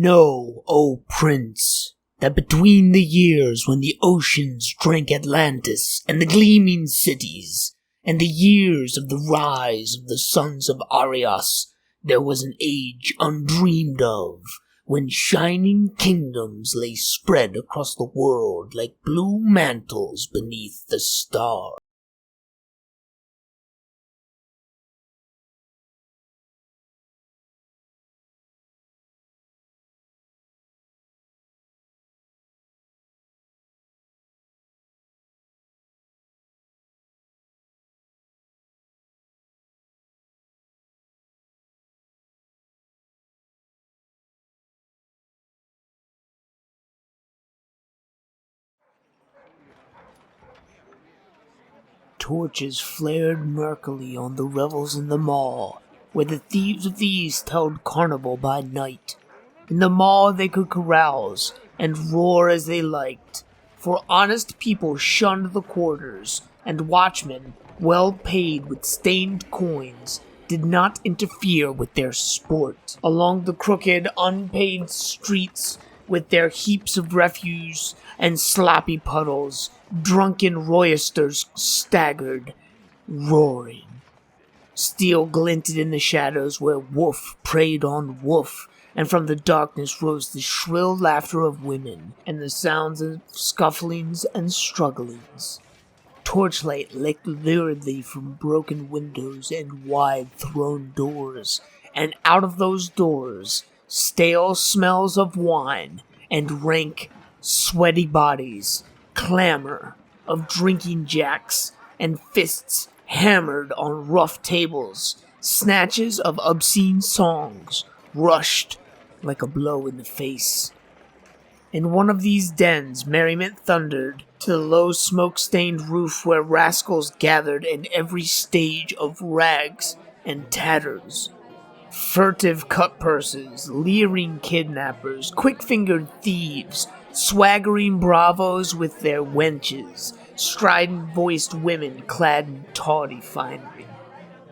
Know, O Prince, that between the years when the oceans drank Atlantis and the gleaming cities, and the years of the rise of the sons of Arias, there was an age undreamed of, when shining kingdoms lay spread across the world like blue mantles beneath the stars. Torches flared murkily on the revels in the mall, where the thieves of the East held carnival by night. In the mall they could carouse and roar as they liked, for honest people shunned the quarters, and watchmen, well paid with stained coins, did not interfere with their sport. Along the crooked, unpaved streets, with their heaps of refuse and sloppy puddles, drunken roysters staggered, roaring. Steel glinted in the shadows where wolf preyed on wolf, and from the darkness rose the shrill laughter of women, and the sounds of scufflings and strugglings. Torchlight licked luridly from broken windows and wide-thrown doors, and out of those doors, stale smells of wine and rank, sweaty bodies, clamor of drinking jacks, and fists hammered on rough tables, snatches of obscene songs rushed like a blow in the face. In one of these dens, merriment thundered to the low smoke-stained roof where rascals gathered in every stage of rags and tatters. Furtive cut-purses, leering kidnappers, quick-fingered thieves, swaggering bravos with their wenches, strident-voiced women clad in tawdry finery.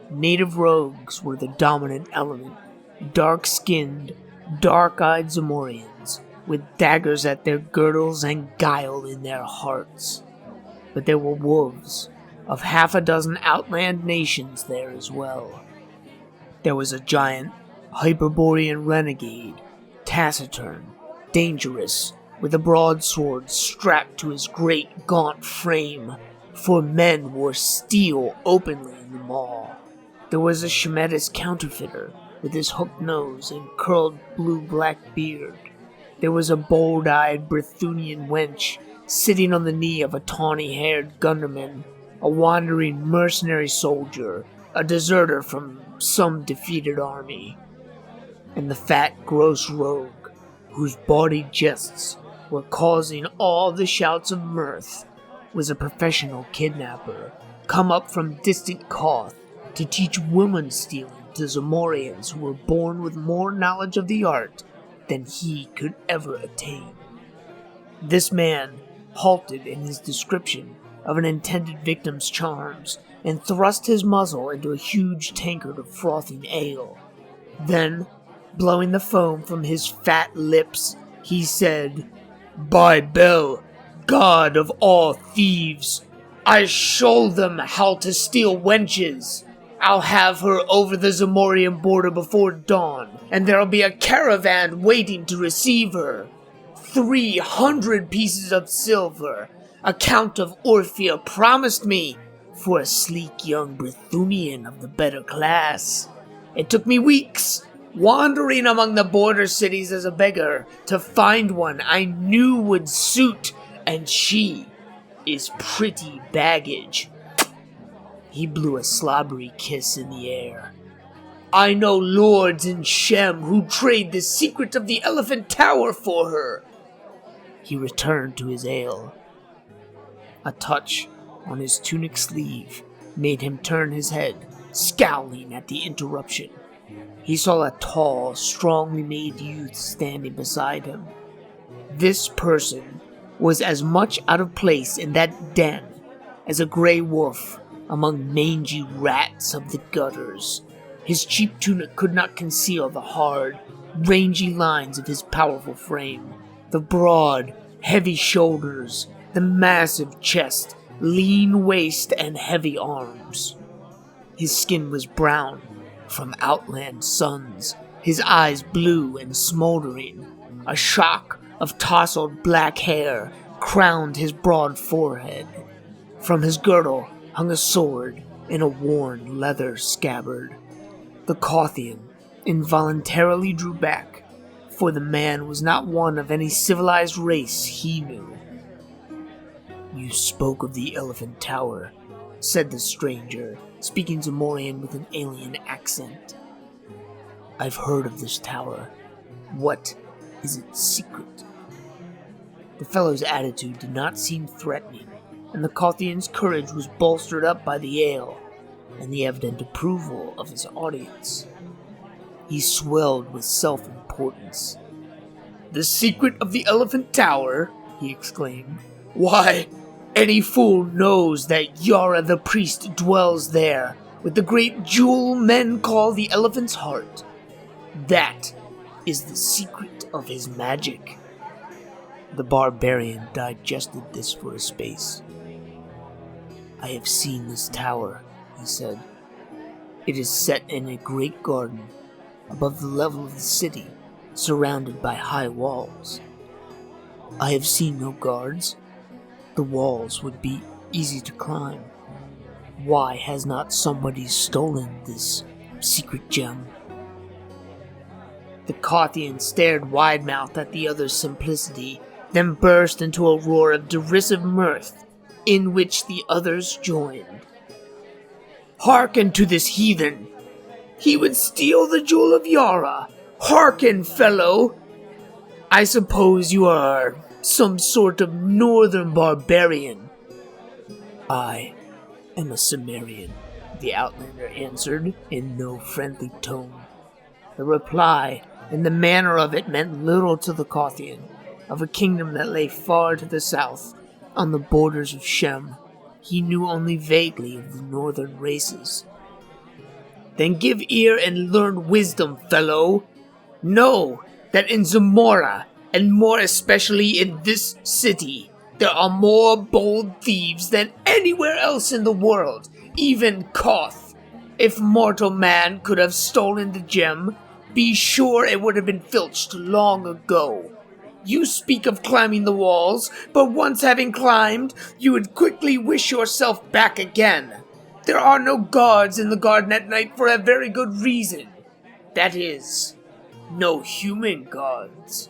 Native rogues were the dominant element, dark-skinned, dark-eyed Zamorians, with daggers at their girdles and guile in their hearts. But there were wolves of half a dozen outland nations there as well. There was a giant, Hyperborean renegade, taciturn, dangerous, with a broadsword strapped to his great gaunt frame, for men wore steel openly in the mall. There was a Shemetis counterfeiter, with his hooked nose and curled blue-black beard. There was a bold-eyed Brythunian wench sitting on the knee of a tawny-haired gunderman, a wandering mercenary soldier, a deserter from some defeated army. And the fat, gross rogue, whose bawdy jests were causing all the shouts of mirth, was a professional kidnapper, come up from distant Koth to teach woman-stealing to Zamorians who were born with more knowledge of the art than he could ever attain. This man halted in his description of an intended victim's charms and thrust his muzzle into a huge tankard of frothing ale. Then, blowing the foam from his fat lips, he said, "By Bel, god of all thieves, I show them how to steal wenches. I'll have her over the Zamorian border before dawn, and there'll be a caravan waiting to receive her. 300 pieces of silver, a Count of Orphea promised me, for a sleek young Brythunian of the better class. It took me weeks, wandering among the border cities as a beggar, to find one I knew would suit, and she is pretty baggage." He blew a slobbery kiss in the air. "I know lords in Shem who trade the secret of the Elephant Tower for her." He returned to his ale. A touch on his tunic sleeve made him turn his head, scowling at the interruption. He saw a tall, strongly made youth standing beside him. This person was as much out of place in that den as a gray wolf among mangy rats of the gutters. His cheap tunic could not conceal the hard, rangy lines of his powerful frame, the broad, heavy shoulders, the massive chest, lean waist, and heavy arms. His skin was brown from outland suns, his eyes blue and smoldering. A shock of tousled black hair crowned his broad forehead. From his girdle hung a sword in a worn leather scabbard. The Kothian involuntarily drew back, for the man was not one of any civilized race he knew. "You spoke of the Elephant Tower," said the stranger, speaking to Morian with an alien accent. "I've heard of this tower. What is its secret?" The fellow's attitude did not seem threatening, and the Kothian's courage was bolstered up by the ale and the evident approval of his audience. He swelled with self-importance. "The secret of the Elephant Tower?" he exclaimed. "Why, any fool knows that Yara the priest dwells there, with the great jewel men call the Elephant's Heart. That is the secret of his magic." The barbarian digested this for a space. "I have seen this tower," he said. "It is set in a great garden, above the level of the city, surrounded by high walls. I have seen no guards. The walls would be easy to climb. Why has not somebody stolen this secret gem?" The Kothian stared wide-mouthed at the other's simplicity, then burst into a roar of derisive mirth, in which the others joined. "Hearken to this heathen! He would steal the jewel of Yara! Hearken, fellow! I suppose you are some sort of northern barbarian." "I am a Cimmerian," the outlander answered in no friendly tone. The reply and the manner of it meant little to the Kothian, of a kingdom that lay far to the south, on the borders of Shem. He knew only vaguely of the northern races. "Then give ear and learn wisdom, fellow. Know that in Zamora, and more especially in this city, there are more bold thieves than anywhere else in the world, even Koth. If mortal man could have stolen the gem, be sure it would have been filched long ago. You speak of climbing the walls, but once having climbed, you would quickly wish yourself back again. There are no guards in the garden at night for a very good reason. That is, no human guards.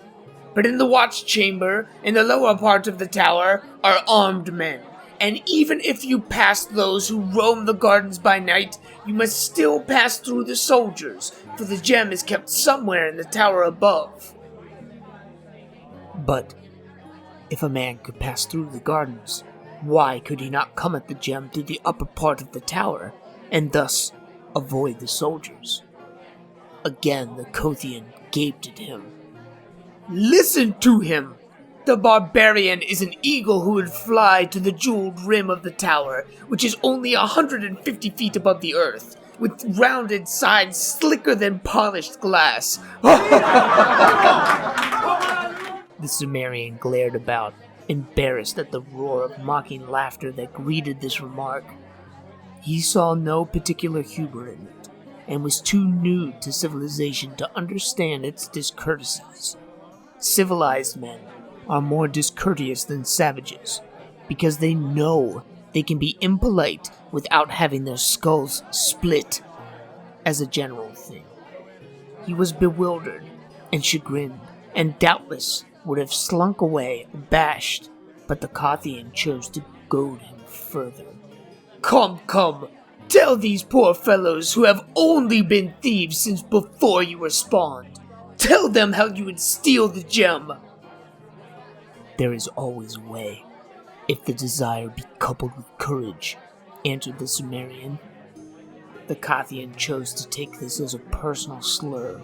But in the watch chamber, in the lower part of the tower, are armed men. And even if you pass those who roam the gardens by night, you must still pass through the soldiers, for the gem is kept somewhere in the tower above." "But if a man could pass through the gardens, why could he not come at the gem through the upper part of the tower, and thus avoid the soldiers?" Again the Kothian gaped at him. "Listen to him! The barbarian is an eagle who would fly to the jeweled rim of the tower, which is only 150 feet above the earth, with rounded sides slicker than polished glass." The Cimmerian glared about, embarrassed at the roar of mocking laughter that greeted this remark. He saw no particular humor in it, and was too new to civilization to understand its discourtesies. Civilized men are more discourteous than savages, because they know they can be impolite without having their skulls split, as a general thing. He was bewildered and chagrined, and doubtless would have slunk away abashed, but the Kothian chose to goad him further. "Come, come, tell these poor fellows who have only been thieves since before you were spawned. Tell them how you would steal the gem." "There is always a way, if the desire be coupled with courage," answered the Cimmerian. The Kothian chose to take this as a personal slur.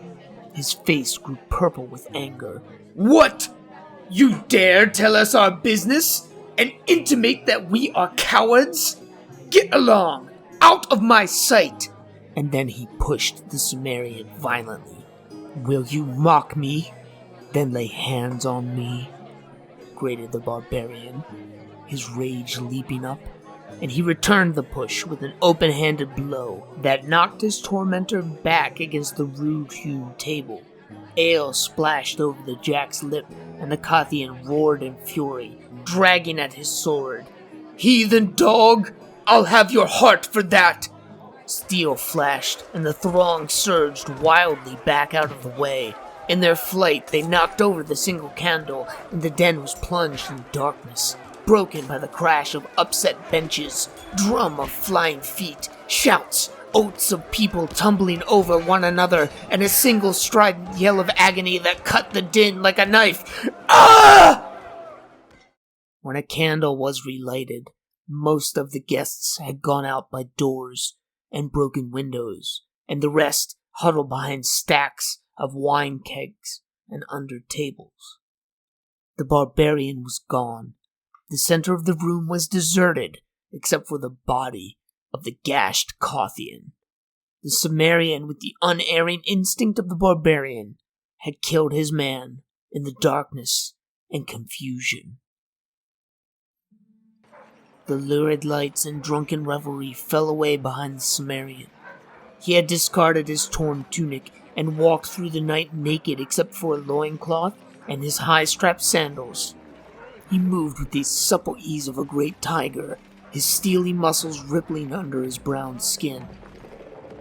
His face grew purple with anger. "What? You dare tell us our business, and intimate that we are cowards? Get along, out of my sight!" And then he pushed the Cimmerian violently. Will you mock me, then lay hands on me? Grated the barbarian, his rage leaping up, and he returned the push with an open-handed blow that knocked his tormentor back against the rude-hewn table. Ale splashed over the Jack's lip, and the Kothian roared in fury, dragging at his sword. "Heathen dog! I'll have your heart for that!" Steel flashed, and the throng surged wildly back out of the way. In their flight, they knocked over the single candle, and the den was plunged in darkness, broken by the crash of upset benches, drum of flying feet, shouts, oaths of people tumbling over one another, and a single strident yell of agony that cut the din like a knife. Ah! When a candle was relighted, most of the guests had gone out by doors and broken windows, and the rest huddled behind stacks of wine kegs and under tables. The barbarian was gone. The center of the room was deserted, except for the body of the gashed Kothian. The Cimmerian, with the unerring instinct of the barbarian, had killed his man in the darkness and confusion. The lurid lights and drunken revelry fell away behind the Cimmerian. He had discarded his torn tunic and walked through the night naked except for a loincloth and his high-strapped sandals. He moved with the supple ease of a great tiger, his steely muscles rippling under his brown skin.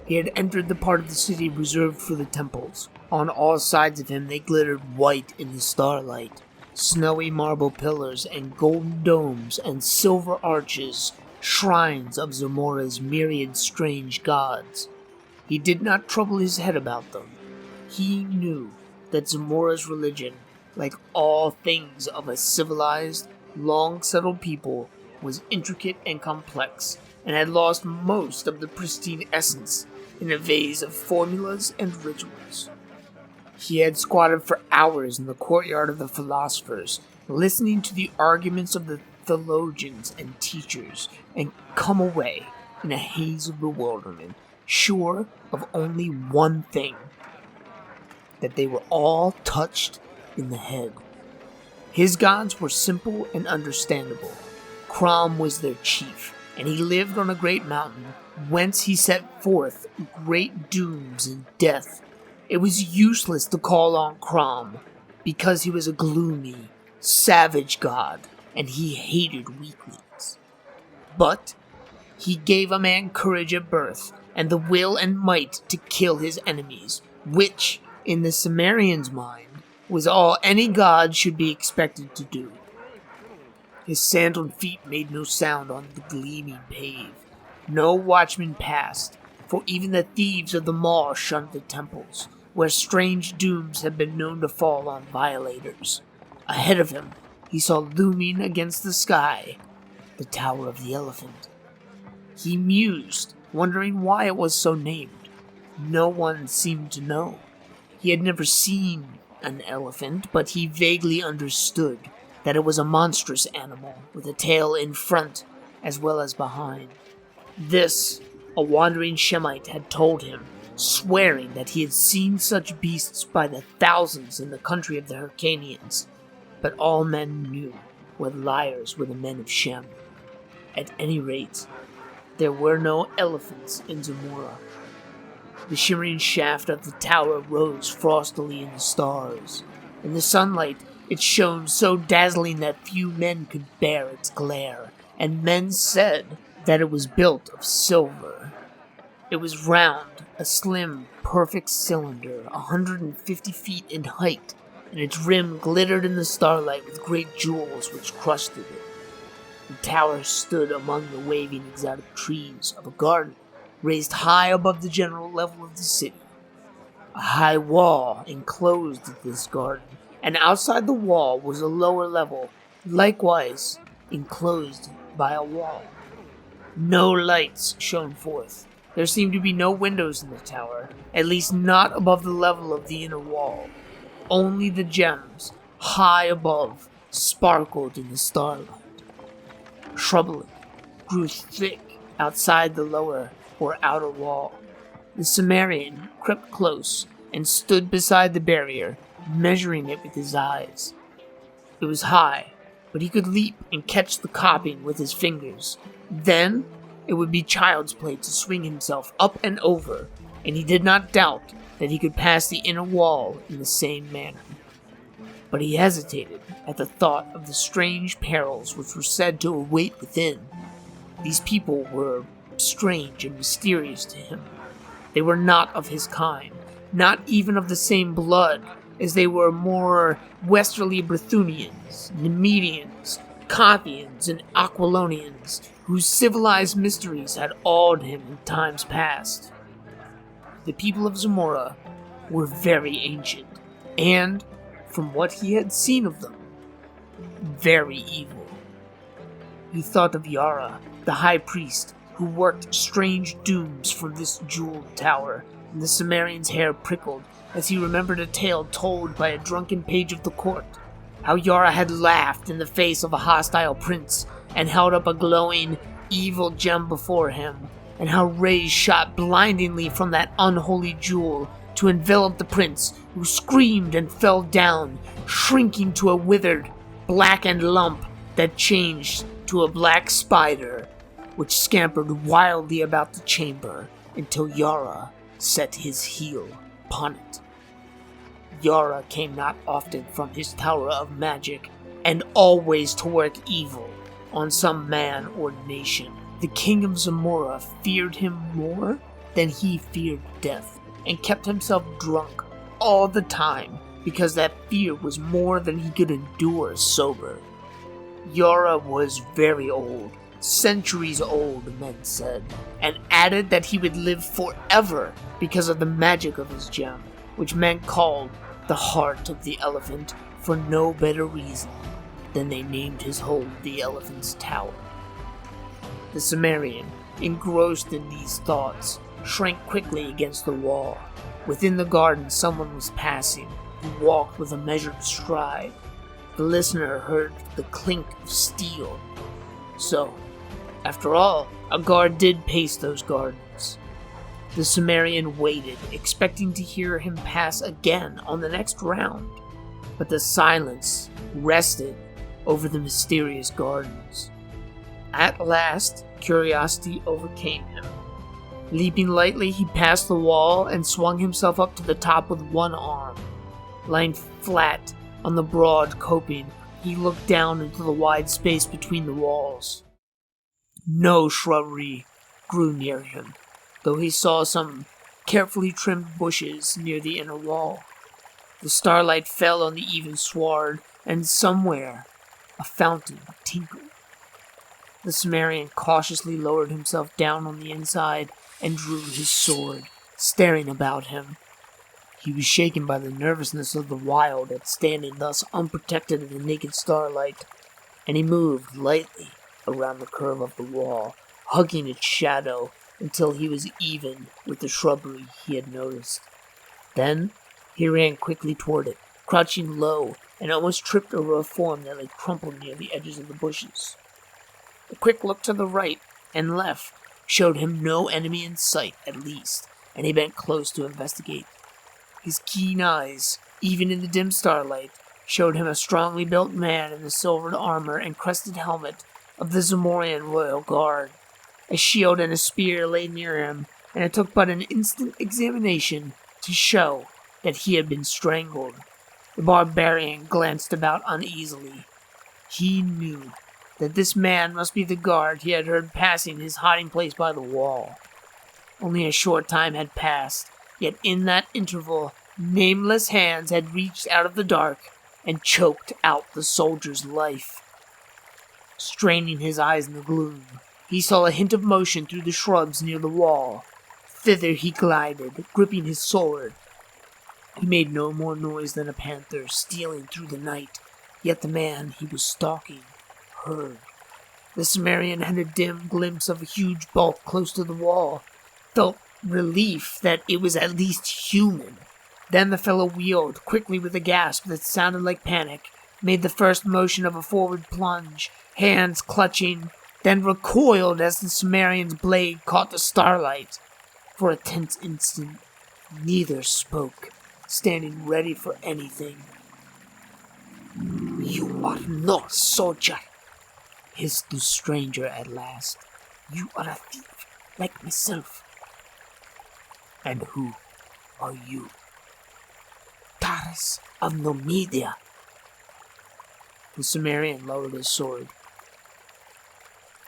He had entered the part of the city reserved for the temples. On all sides of him they glittered white in the starlight. Snowy marble pillars and golden domes and silver arches, shrines of Zamora's myriad strange gods. He did not trouble his head about them. He knew that Zamora's religion, like all things of a civilized, long-settled people, was intricate and complex, and had lost most of the pristine essence in a vase of formulas and rituals. He had squatted for hours in the courtyard of the philosophers, listening to the arguments of the theologians and teachers, and come away in a haze of bewilderment, sure of only one thing: that they were all touched in the head. His gods were simple and understandable. Crom was their chief, and he lived on a great mountain, whence he set forth great dooms and death. It was useless to call on Crom, because he was a gloomy, savage god, and he hated weaklings. But he gave a man courage at birth, and the will and might to kill his enemies, which, in the Cimmerian's mind, was all any god should be expected to do. His sandaled feet made no sound on the gleaming pave. No watchman passed, for even the thieves of the mall shunned the temples, where strange dooms had been known to fall on violators. Ahead of him, he saw looming against the sky the Tower of the Elephant. He mused, wondering why it was so named. No one seemed to know. He had never seen an elephant, but he vaguely understood that it was a monstrous animal with a tail in front as well as behind. This, a wandering Shemite had told him, swearing that he had seen such beasts by the thousands in the country of the Hyrcanians. But all men knew what liars were the men of Shem. At any rate, there were no elephants in Zamora. The shimmering shaft of the tower rose frostily in the stars. In the sunlight, it shone so dazzling that few men could bear its glare, and men said that it was built of silver. It was round, a slim, perfect cylinder, 150 feet in height, and its rim glittered in the starlight with great jewels which crusted it. The tower stood among the waving exotic trees of a garden raised high above the general level of the city. A high wall enclosed this garden, and outside the wall was a lower level, likewise enclosed by a wall. No lights shone forth. There seemed to be no windows in the tower, at least not above the level of the inner wall. Only the gems, high above, sparkled in the starlight. Shrubbery grew thick outside the lower or outer wall. The Cimmerian crept close, and stood beside the barrier, measuring it with his eyes. It was high, but he could leap and catch the coping with his fingers. Then, it would be child's play to swing himself up and over, and he did not doubt that he could pass the inner wall in the same manner. But he hesitated at the thought of the strange perils which were said to await within. These people were strange and mysterious to him. They were not of his kind, not even of the same blood, as they were more westerly Brythunians, Nemedians, Kothians, and Aquilonians, whose civilized mysteries had awed him in times past. The people of Zamora were very ancient, and, from what he had seen of them, very evil. He thought of Yara, the high priest, who worked strange dooms from this jeweled tower, and the Cimmerian's hair prickled as he remembered a tale told by a drunken page of the court, how Yara had laughed in the face of a hostile prince and held up a glowing, evil gem before him, and how rays shot blindingly from that unholy jewel to envelop the prince, who screamed and fell down, shrinking to a withered, blackened lump that changed to a black spider, which scampered wildly about the chamber until Yara set his heel upon it. Yara came not often from his tower of magic, and always to work evil on some man or nation. The king of Zamora feared him more than he feared death, and kept himself drunk all the time, because that fear was more than he could endure sober. Yara was very old, centuries old, men said, and added that he would live forever because of the magic of his gem, which men called the heart of the elephant for no better reason than they named his home the Elephant's Tower. The Cimmerian, engrossed in these thoughts, shrank quickly against the wall. Within the garden someone was passing, who walked with a measured stride. The listener heard the clink of steel. So, after all, a guard did pace those gardens. The Cimmerian waited, expecting to hear him pass again on the next round, but the silence rested over the mysterious gardens. At last, curiosity overcame him. Leaping lightly, he passed the wall and swung himself up to the top with one arm. Lying flat on the broad coping, he looked down into the wide space between the walls. No shrubbery grew near him, though he saw some carefully trimmed bushes near the inner wall. The starlight fell on the even sward, and somewhere a fountain tinkled. The Cimmerian cautiously lowered himself down on the inside and drew his sword, staring about him. He was shaken by the nervousness of the wild at standing thus unprotected in the naked starlight, and he moved lightly around the curve of the wall, hugging its shadow until he was even with the shrubbery he had noticed. Then he ran quickly toward it, crouching low, and almost tripped over a form that lay crumpled near the edges of the bushes. A quick look to the right and left showed him no enemy in sight, at least, and he bent close to investigate. His keen eyes, even in the dim starlight, showed him a strongly built man in the silvered armor and crested helmet of the Zamorian royal guard. A shield and a spear lay near him, and it took but an instant examination to show that he had been strangled. The barbarian glanced about uneasily. He knew that this man must be the guard he had heard passing his hiding place by the wall. Only a short time had passed, yet in that interval, nameless hands had reached out of the dark and choked out the soldier's life. Straining his eyes in the gloom, he saw a hint of motion through the shrubs near the wall. Thither he glided, gripping his sword. He made no more noise than a panther stealing through the night, yet the man he was stalking heard. The Cimmerian had a dim glimpse of a huge bulk close to the wall, felt relief that it was at least human. Then the fellow wheeled quickly with a gasp that sounded like panic, made the first motion of a forward plunge, hands clutching, then recoiled as the Cimmerian's blade caught the starlight. For a tense instant, neither spoke. standing ready for anything. "You are no soldier," hissed the stranger at last. "You are a thief, like myself." "And who are you?" "Taris of Numidia." The Sumerian lowered his sword.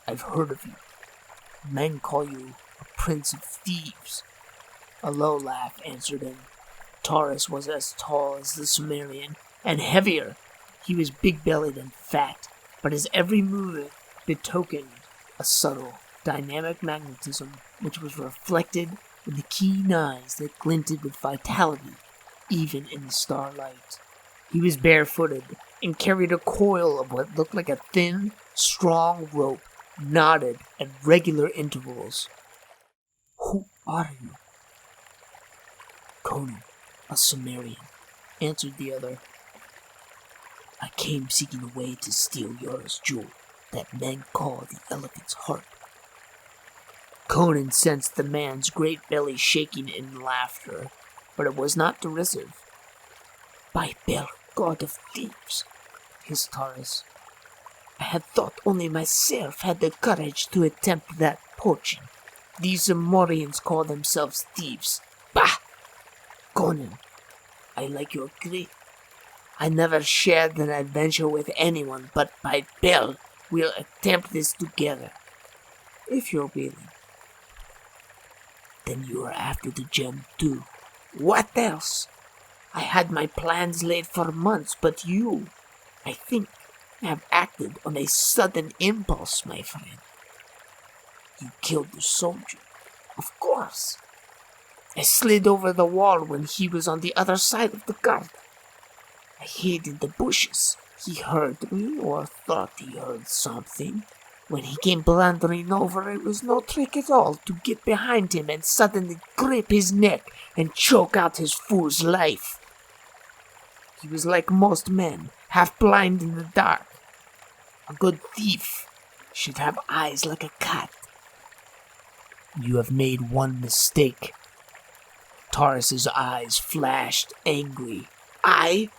"I've heard of you. Men call you a prince of thieves." A low laugh answered him. Taurus was as tall as the Sumerian, and heavier. He was big-bellied and fat, but his every movement betokened a subtle, dynamic magnetism which was reflected in the keen eyes that glinted with vitality, even in the starlight. He was barefooted and carried a coil of what looked like a thin, strong rope, knotted at regular intervals. "Who are you?" "Conan, a Sumerian," answered the other. "I came seeking a way to steal Yara's jewel that men call the elephant's heart." Conan sensed the man's great belly shaking in laughter, but it was not derisive. "By Bel, god of thieves," hissed Taurus, "I had thought only myself had the courage to attempt that poaching. These Amorians call themselves thieves. Bah! Conan, I like your grit. I never shared an adventure with anyone, but by Bel, we'll attempt this together. If you're willing." "Then you are after the gem too." "What else? I had my plans laid for months, but you, I think, have acted on a sudden impulse, my friend." "You killed the soldier." "Of course. I slid over the wall when he was on the other side of the garden. I hid in the bushes. He heard me, or thought he heard something. When he came blundering over, it was no trick at all to get behind him and suddenly grip his neck and choke out his fool's life. He was like most men, half blind in the dark. A good thief should have eyes like a cat." "You have made one mistake." Taurus's eyes flashed angry. I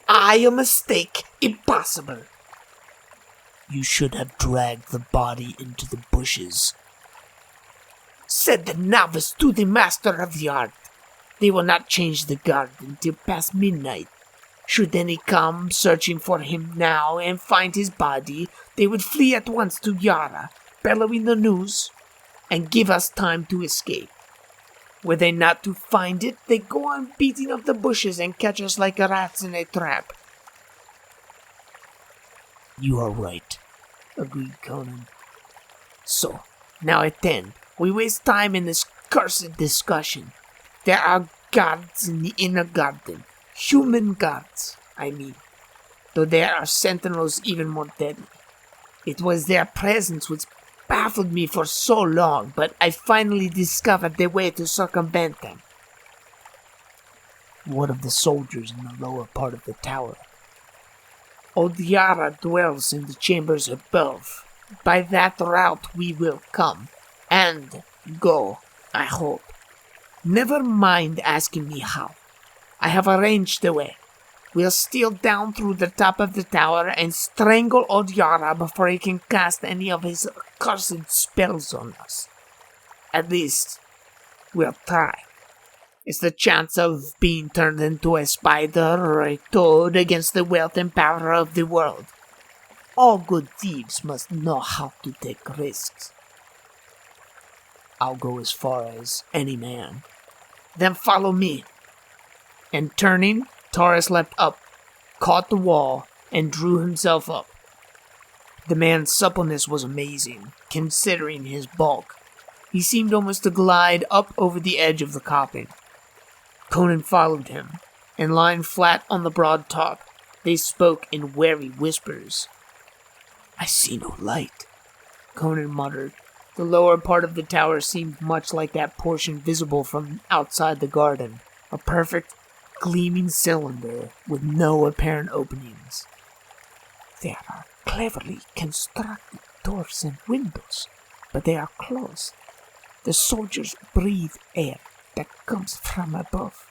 a mistake? Impossible." "You should have dragged the body into the bushes." "Said the novice to the master of the art. They will not change the guard until past midnight. Should any come searching for him now and find his body, they would flee at once to Yara, bellowing the news, and give us time to escape. Were they not to find it, they go on beating up the bushes and catch us like rats in a trap." "You are right," agreed Conan. "So, now attend. We waste time in this cursed discussion. There are guards in the inner garden. Human guards, I mean. Though there are sentinels even more deadly. It was their presence which baffled me for so long, but I finally discovered the way to circumvent them." "What of the soldiers in the lower part of the tower?" "Old Yara dwells in the chambers above. By that route we will come, and go, I hope. Never mind asking me how. I have arranged the way. We'll steal down through the top of the tower and strangle old Yara before he can cast any of his accursed spells on us. At least, we'll try. It's the chance of being turned into a spider or a toad against the wealth and power of the world. All good thieves must know how to take risks." "I'll go as far as any man." "Then follow me." And turning, Taurus leapt up, caught the wall, and drew himself up. The man's suppleness was amazing, considering his bulk. He seemed almost to glide up over the edge of the coping. Conan followed him, and lying flat on the broad top, they spoke in wary whispers. "I see no light," Conan muttered. The lower part of the tower seemed much like that portion visible from outside the garden, a perfect, gleaming cylinder with no apparent openings. "There are cleverly constructed doors and windows, but they are closed. The soldiers breathe air that comes from above."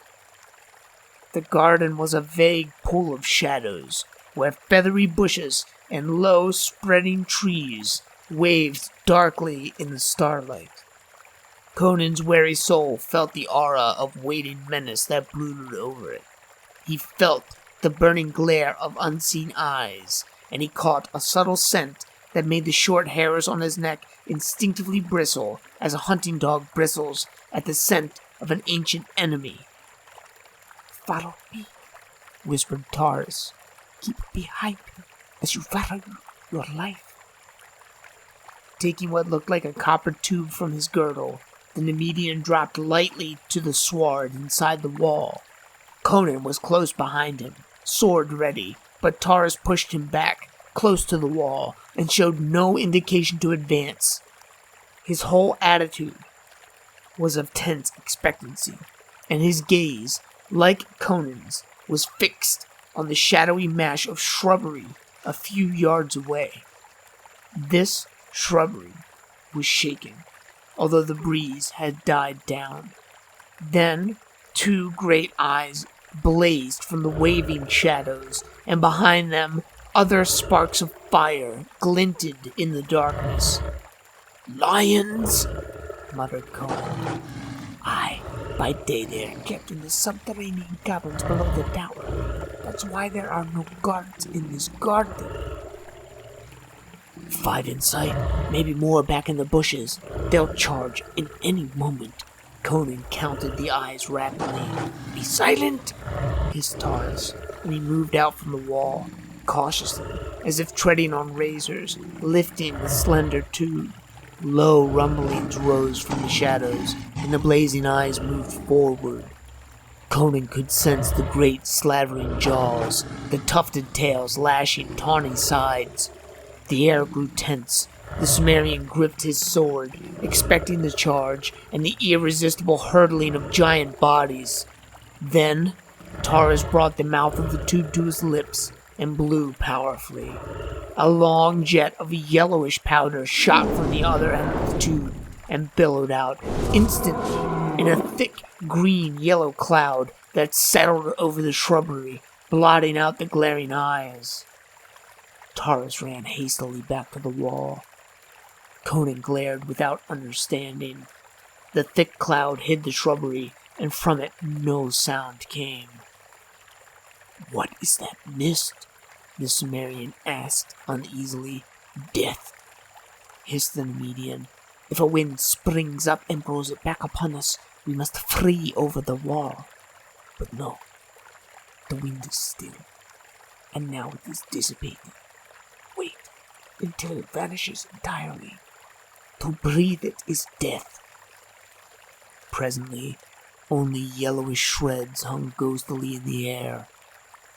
The garden was a vague pool of shadows, where feathery bushes and low, spreading trees waved darkly in the starlight. Conan's wary soul felt the aura of waiting menace that brooded over it. He felt the burning glare of unseen eyes, and he caught a subtle scent that made the short hairs on his neck instinctively bristle as a hunting dog bristles at the scent of an ancient enemy. "Follow me," whispered Taurus. "Keep behind me as you value your life." Taking what looked like a copper tube from his girdle, the Nemedian dropped lightly to the sward inside the wall. Conan was close behind him, sword ready, but Taurus pushed him back, close to the wall, and showed no indication to advance. His whole attitude was of tense expectancy, and his gaze, like Conan's, was fixed on the shadowy mash of shrubbery a few yards away. This shrubbery was shaking, although the breeze had died down. Then 2 great eyes blazed from the waving shadows, and behind them other sparks of fire glinted in the darkness. "Lions!" muttered Conan. "Aye, by day they are kept in the subterranean caverns below the tower. That's why there are no guards in this garden." 5 in sight, maybe more back in the bushes. They'll charge in any moment. Conan counted the eyes rapidly. "Be silent!" hissed Taurus, and he moved out from the wall, cautiously, as if treading on razors, lifting the slender tube. Low rumblings rose from the shadows, and the blazing eyes moved forward. Conan could sense the great slavering jaws, the tufted tails lashing tawny sides. The air grew tense. The Sumerian gripped his sword, expecting the charge and the irresistible hurtling of giant bodies. Then, Taurus brought the mouth of the tube to his lips and blew powerfully. A long jet of yellowish powder shot from the other end of the tube and billowed out instantly in a thick green-yellow cloud that settled over the shrubbery, blotting out the glaring eyes. Taurus ran hastily back to the wall. Conan glared without understanding. The thick cloud hid the shrubbery, and from it no sound came. "What is that mist?" the Sumerian asked uneasily. "Death," hissed the Nemedian. "If a wind springs up and blows it back upon us, we must flee over the wall. But no, the wind is still, and now it is dissipating. Wait until it vanishes entirely. To breathe it is death." Presently, only yellowish shreds hung ghostily in the air.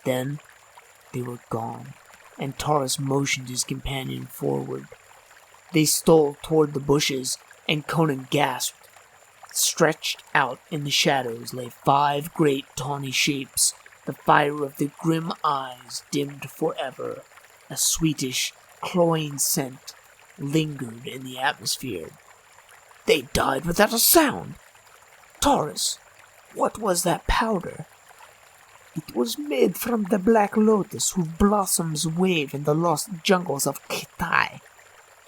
Then they were gone, and Taurus motioned his companion forward. They stole toward the bushes, and Conan gasped. Stretched out in the shadows lay 5 great tawny shapes, the fire of their grim eyes dimmed forever. A sweetish, cloying scent lingered in the atmosphere. "They died without a sound! Taurus, what was that powder?" "It was made from the black lotus whose blossoms wave in the lost jungles of Kitai,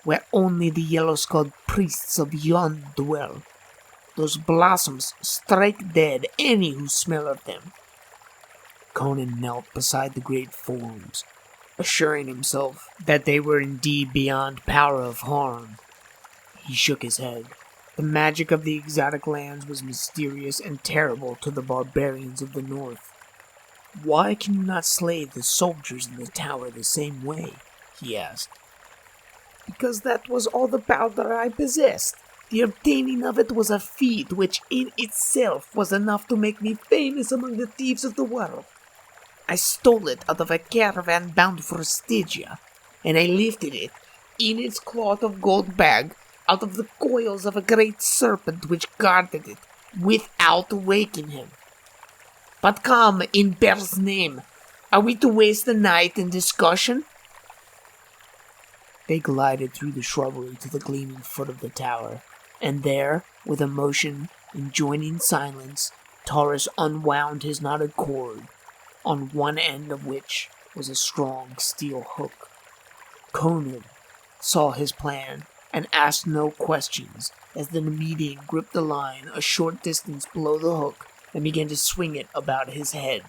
where only the yellow-skulled priests of Yon dwell. Those blossoms strike dead any who smell of them." Conan knelt beside the great forms, assuring himself that they were indeed beyond power of harm. He shook his head. The magic of the exotic lands was mysterious and terrible to the barbarians of the north. "Why can you not slay the soldiers in the tower the same way?" he asked. "Because that was all the powder I possessed. The obtaining of it was a feat which in itself was enough to make me famous among the thieves of the world. I stole it out of a caravan bound for Stygia, and I lifted it, in its cloth of gold bag, out of the coils of a great serpent which guarded it, without waking him. But come, in Bear's name, are we to waste the night in discussion?" They glided through the shrubbery to the gleaming foot of the tower, and there, with a motion enjoining silence, Taurus unwound his knotted cord, on one end of which was a strong steel hook. Conan saw his plan and asked no questions as the Nemedian gripped the line a short distance below the hook and began to swing it about his head.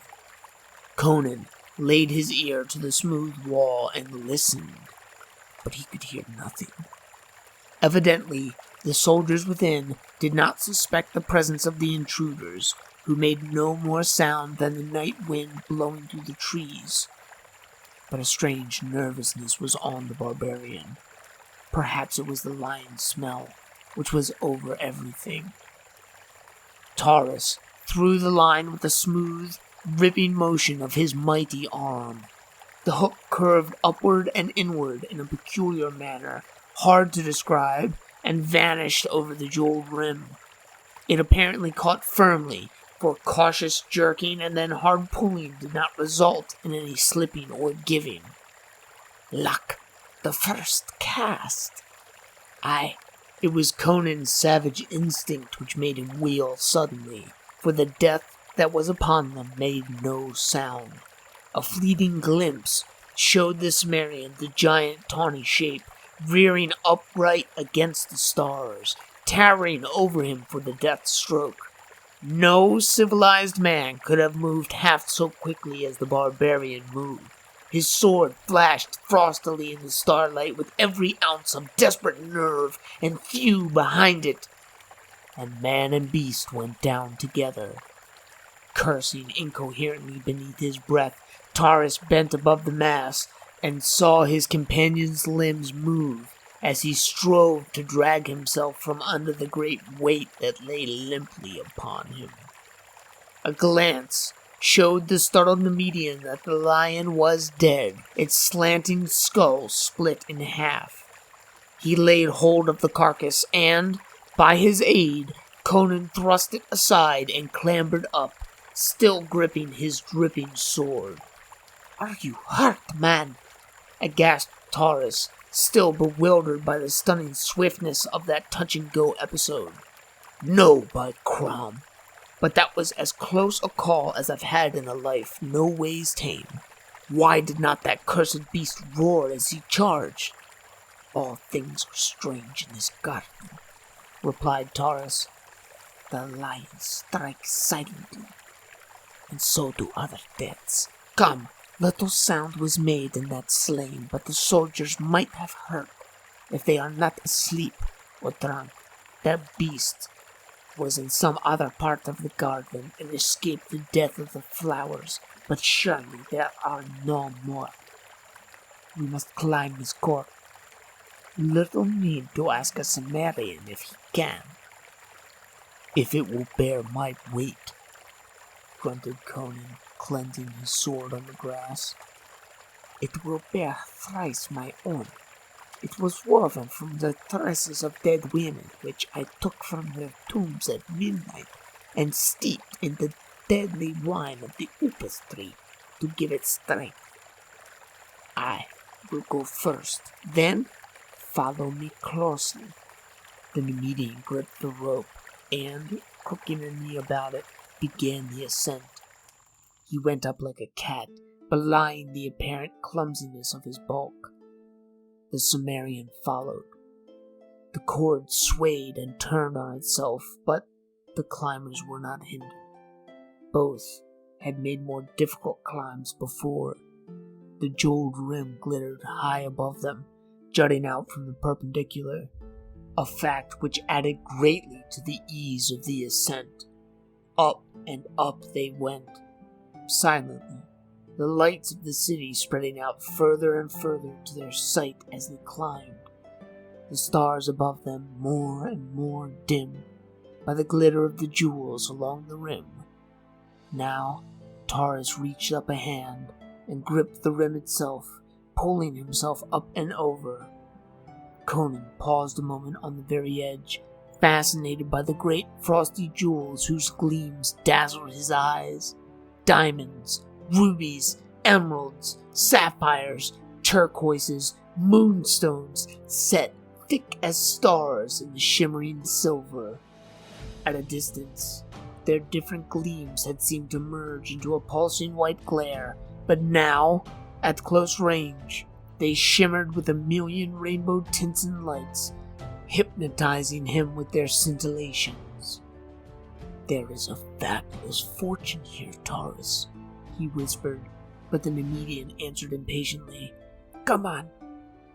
Conan laid his ear to the smooth wall and listened, but he could hear nothing. Evidently, the soldiers within did not suspect the presence of the intruders, who made no more sound than the night wind blowing through the trees. But a strange nervousness was on the barbarian. Perhaps it was the lion's smell, which was over everything. Taurus threw the line with a smooth, ripping motion of his mighty arm. The hook curved upward and inward in a peculiar manner, hard to describe, and vanished over the jeweled rim. It apparently caught firmly, for cautious jerking and then hard pulling did not result in any slipping or giving. Luck, the first cast. It was Conan's savage instinct which made him wheel suddenly, for the death that was upon them made no sound. A fleeting glimpse showed the Cimmerian the giant tawny shape, rearing upright against the stars, towering over him for the death stroke. No civilized man could have moved half so quickly as the barbarian moved. His sword flashed frostily in the starlight with every ounce of desperate nerve and thew behind it, and man and beast went down together. Cursing incoherently beneath his breath, Taurus bent above the mass and saw his companion's limbs move as he strove to drag himself from under the great weight that lay limply upon him. A glance showed the startled Nemedian that the lion was dead, its slanting skull split in half. He laid hold of the carcass and, by his aid, Conan thrust it aside and clambered up, still gripping his dripping sword. "Are you hurt, man?" gasped Taurus, still bewildered by the stunning swiftness of that touch-and-go episode. "No, by Crom. But that was as close a call as I've had in a life no ways tame. Why did not that cursed beast roar as he charged?" "All things are strange in this garden," replied Taurus. "The lion strikes silently, and so do other deaths. Come, little sound was made in that slain, but the soldiers might have heard. If they are not asleep or drunk, that beast was in some other part of the garden and escaped the death of the flowers, but surely there are no more. We must climb his corpse. Little need to ask a Cimmerian if he can." "If it will bear my weight," grunted Conan, cleansing his sword on the grass. "It will bear thrice my own. It was woven from the tresses of dead women, which I took from their tombs at midnight and steeped in the deadly wine of the upas tree to give it strength. I will go first, then follow me closely." The Nemedian gripped the rope and, crooking a knee about it, began the ascent. He went up like a cat, belying the apparent clumsiness of his bulk. The Cimmerian followed. The cord swayed and turned on itself, but the climbers were not hindered. Both had made more difficult climbs before. The jeweled rim glittered high above them, jutting out from the perpendicular, a fact which added greatly to the ease of the ascent. Up and up they went, silently, the lights of the city spreading out further and further to their sight as they climbed, the stars above them more and more dimmed by the glitter of the jewels along the rim. Now Taurus reached up a hand and gripped the rim itself, pulling himself up and over. Conan paused a moment on the very edge, fascinated by the great frosty jewels whose gleams dazzled his eyes. Diamonds, rubies, emeralds, sapphires, turquoises, moonstones, set thick as stars in the shimmering silver. At a distance, their different gleams had seemed to merge into a pulsing white glare, but now, at close range, they shimmered with a million rainbow tints and lights, hypnotizing him with their scintillations. "There is a fabulous fortune here, Taurus," he whispered, but the Nemedian answered impatiently, "Come on.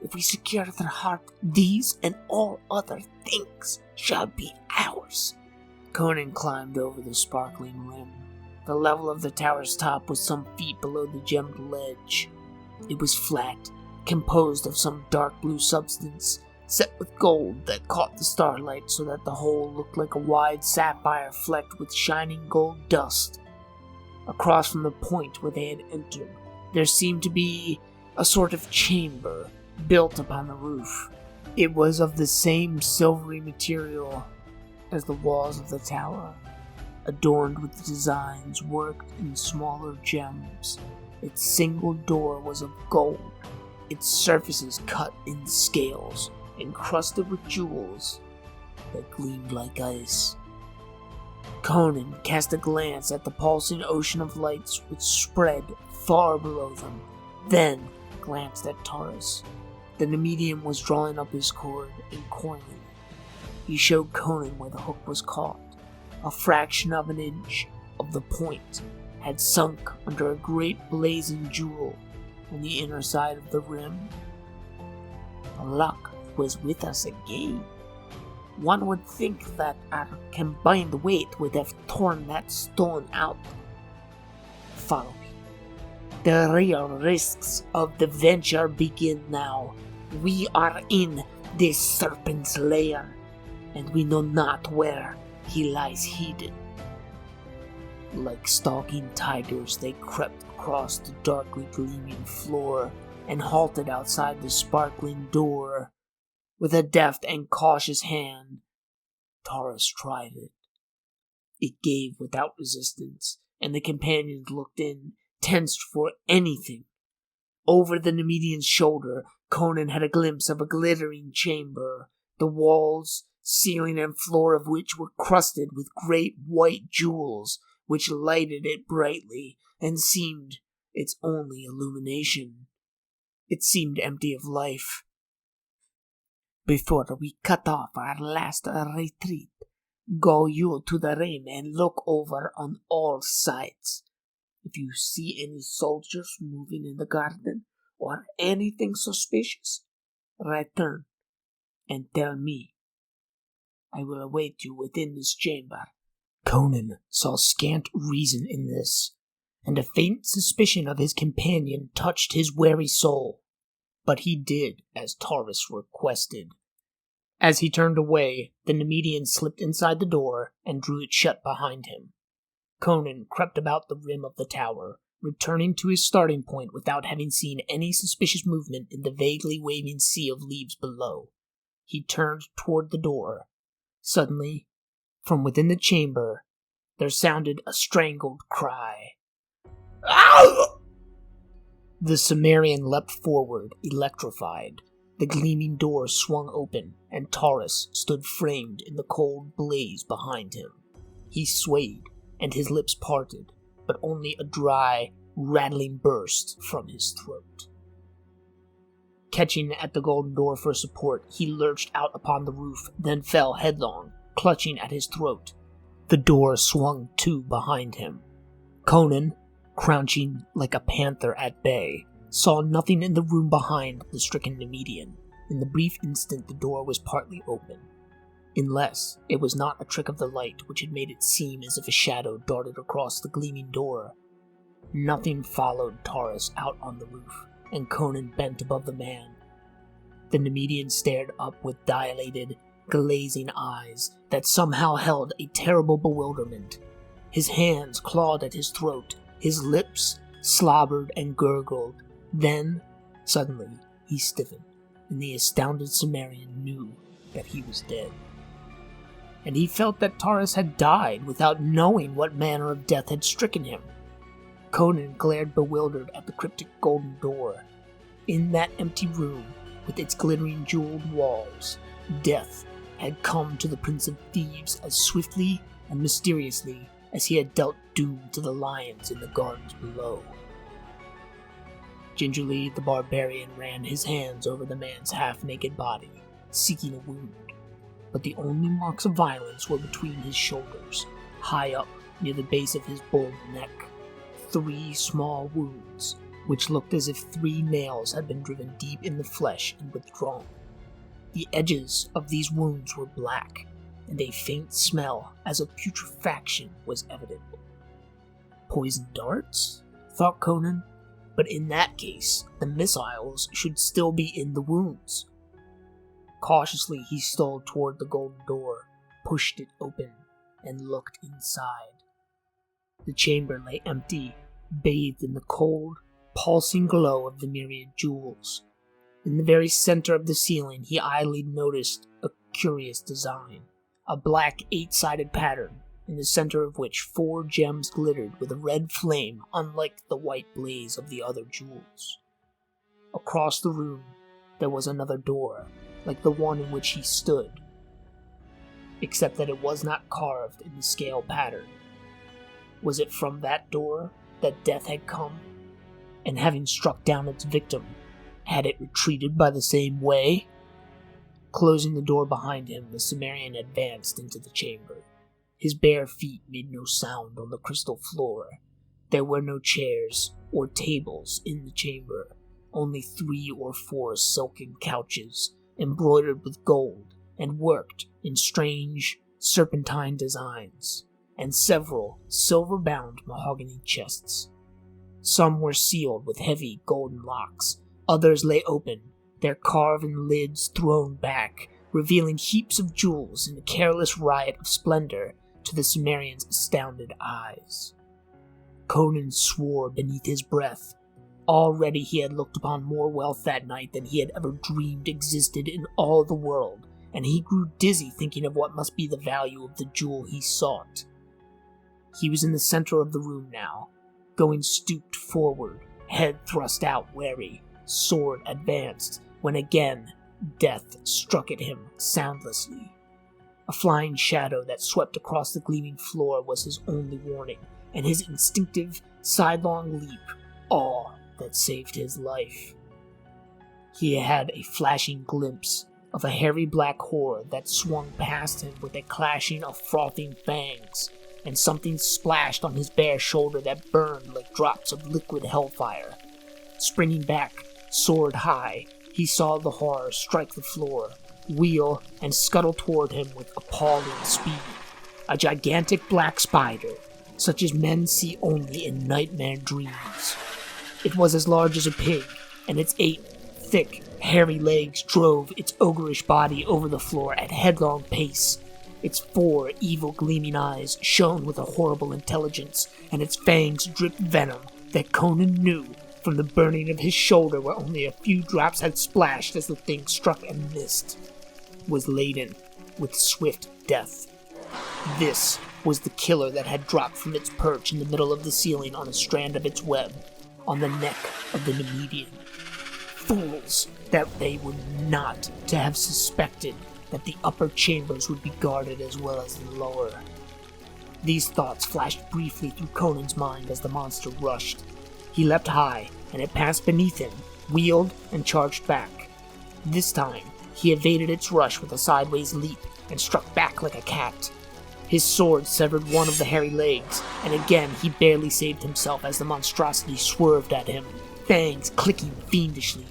If we secure their heart, these and all other things shall be ours." Conan climbed over the sparkling rim. The level of the tower's top was some feet below the gemmed ledge. It was flat, composed of some dark blue substance, set with gold that caught the starlight so that the whole looked like a wide sapphire flecked with shining gold dust. Across from the point where they had entered, there seemed to be a sort of chamber built upon the roof. It was of the same silvery material as the walls of the tower, adorned with designs worked in smaller gems. Its single door was of gold, its surfaces cut in scales, encrusted with jewels that gleamed like ice. Conan cast a glance at the pulsing ocean of lights which spread far below them, then glanced at Taurus. The Nemedian was drawing up his cord and coiling it. He showed Conan where the hook was caught. A fraction of an inch of the point had sunk under a great blazing jewel on the inner side of the rim. "Luck was with us again. One would think that our combined weight would have torn that stone out. Follow me. The real risks of the venture begin now. We are in this serpent's lair, and we know not where he lies hidden." Like stalking tigers, they crept across the darkly gleaming floor and halted outside the sparkling door. With a deft and cautious hand, Taurus tried it. It gave without resistance, and the companions looked in, tensed for anything. Over the Nemedian's shoulder, Conan had a glimpse of a glittering chamber, the walls, ceiling, and floor of which were crusted with great white jewels, which lighted it brightly and seemed its only illumination. It seemed empty of life. "Before we cut off our last retreat, go you to the rim and look over on all sides. If you see any soldiers moving in the garden or anything suspicious, return and tell me. I will await you within this chamber." Conan saw scant reason in this, and a faint suspicion of his companion touched his wary soul. But he did as Taurus requested. As he turned away, the Nemedian slipped inside the door and drew it shut behind him. Conan crept about the rim of the tower, returning to his starting point without having seen any suspicious movement in the vaguely waving sea of leaves below. He turned toward the door. Suddenly, from within the chamber, there sounded a strangled cry. "Ow!" The Cimmerian leapt forward, electrified. The gleaming door swung open, and Taurus stood framed in the cold blaze behind him. He swayed, and his lips parted, but only a dry, rattling burst from his throat. Catching at the golden door for support, he lurched out upon the roof, then fell headlong, clutching at his throat. The door swung to behind him. Conan, crouching like a panther at bay, saw nothing in the room behind the stricken Nemedian. In the brief instant the door was partly open, unless it was not a trick of the light which had made it seem as if a shadow darted across the gleaming door. Nothing followed Taurus out on the roof, and Conan bent above the man. The Nemedian stared up with dilated, glazing eyes that somehow held a terrible bewilderment. His hands clawed at his throat, his lips slobbered and gurgled. Then, suddenly, he stiffened, and the astounded Cimmerian knew that he was dead. And he felt that Taurus had died without knowing what manner of death had stricken him. Conan glared bewildered at the cryptic golden door. In that empty room, with its glittering jeweled walls, death had come to the Prince of Thieves as swiftly and mysteriously as he had dealt doom to the lions in the gardens below. Gingerly, the barbarian ran his hands over the man's half-naked body, seeking a wound, but the only marks of violence were between his shoulders, high up near the base of his bald neck. 3 small wounds, which looked as if 3 nails had been driven deep in the flesh and withdrawn. The edges of these wounds were black, and a faint smell as of putrefaction was evident. Poison darts? Thought Conan, but in that case, the missiles should still be in the wounds. Cautiously, he stole toward the golden door, pushed it open, and looked inside. The chamber lay empty, bathed in the cold, pulsing glow of the myriad jewels. In the very center of the ceiling, he idly noticed a curious design, a black 8-sided pattern, in the center of which 4 gems glittered with a red flame unlike the white blaze of the other jewels. Across the room, there was another door, like the one in which he stood, except that it was not carved in the scale pattern. Was it from that door that death had come, and having struck down its victim, had it retreated by the same way? Closing the door behind him, the Cimmerian advanced into the chamber. His bare feet made no sound on the crystal floor. There were no chairs or tables in the chamber, only 3 or 4 silken couches, embroidered with gold and worked in strange serpentine designs, and several silver-bound mahogany chests. Some were sealed with heavy golden locks, others lay open, their carven lids thrown back, revealing heaps of jewels in a careless riot of splendor to the Cimmerian's astounded eyes. Conan swore beneath his breath. Already he had looked upon more wealth that night than he had ever dreamed existed in all the world, and he grew dizzy thinking of what must be the value of the jewel he sought. He was in the center of the room now, going stooped forward, head thrust out wary, sword advanced, when again death struck at him soundlessly. A flying shadow that swept across the gleaming floor was his only warning, and his instinctive, sidelong leap, all that saved his life. He had a flashing glimpse of a hairy black horror that swung past him with a clashing of frothing fangs, and something splashed on his bare shoulder that burned like drops of liquid hellfire. Springing back, sword high, he saw the horror strike the floor, wheel, and scuttle toward him with appalling speed. A gigantic black spider, such as men see only in nightmare dreams. It was as large as a pig, and its 8 thick, hairy legs drove its ogreish body over the floor at headlong pace. Its 4 evil gleaming eyes shone with a horrible intelligence, and its fangs dripped venom that Conan knew from the burning of his shoulder where only a few drops had splashed as the thing struck and missed, was laden with swift death. This was the killer that had dropped from its perch in the middle of the ceiling on a strand of its web, on the neck of the Nemedian. Fools that they were not to have suspected that the upper chambers would be guarded as well as the lower. These thoughts flashed briefly through Conan's mind as the monster rushed. He leapt high, and it passed beneath him, wheeled, and charged back. This time, he evaded its rush with a sideways leap, and struck back like a cat. His sword severed one of the hairy legs, and again he barely saved himself as the monstrosity swerved at him, fangs clicking fiendishly.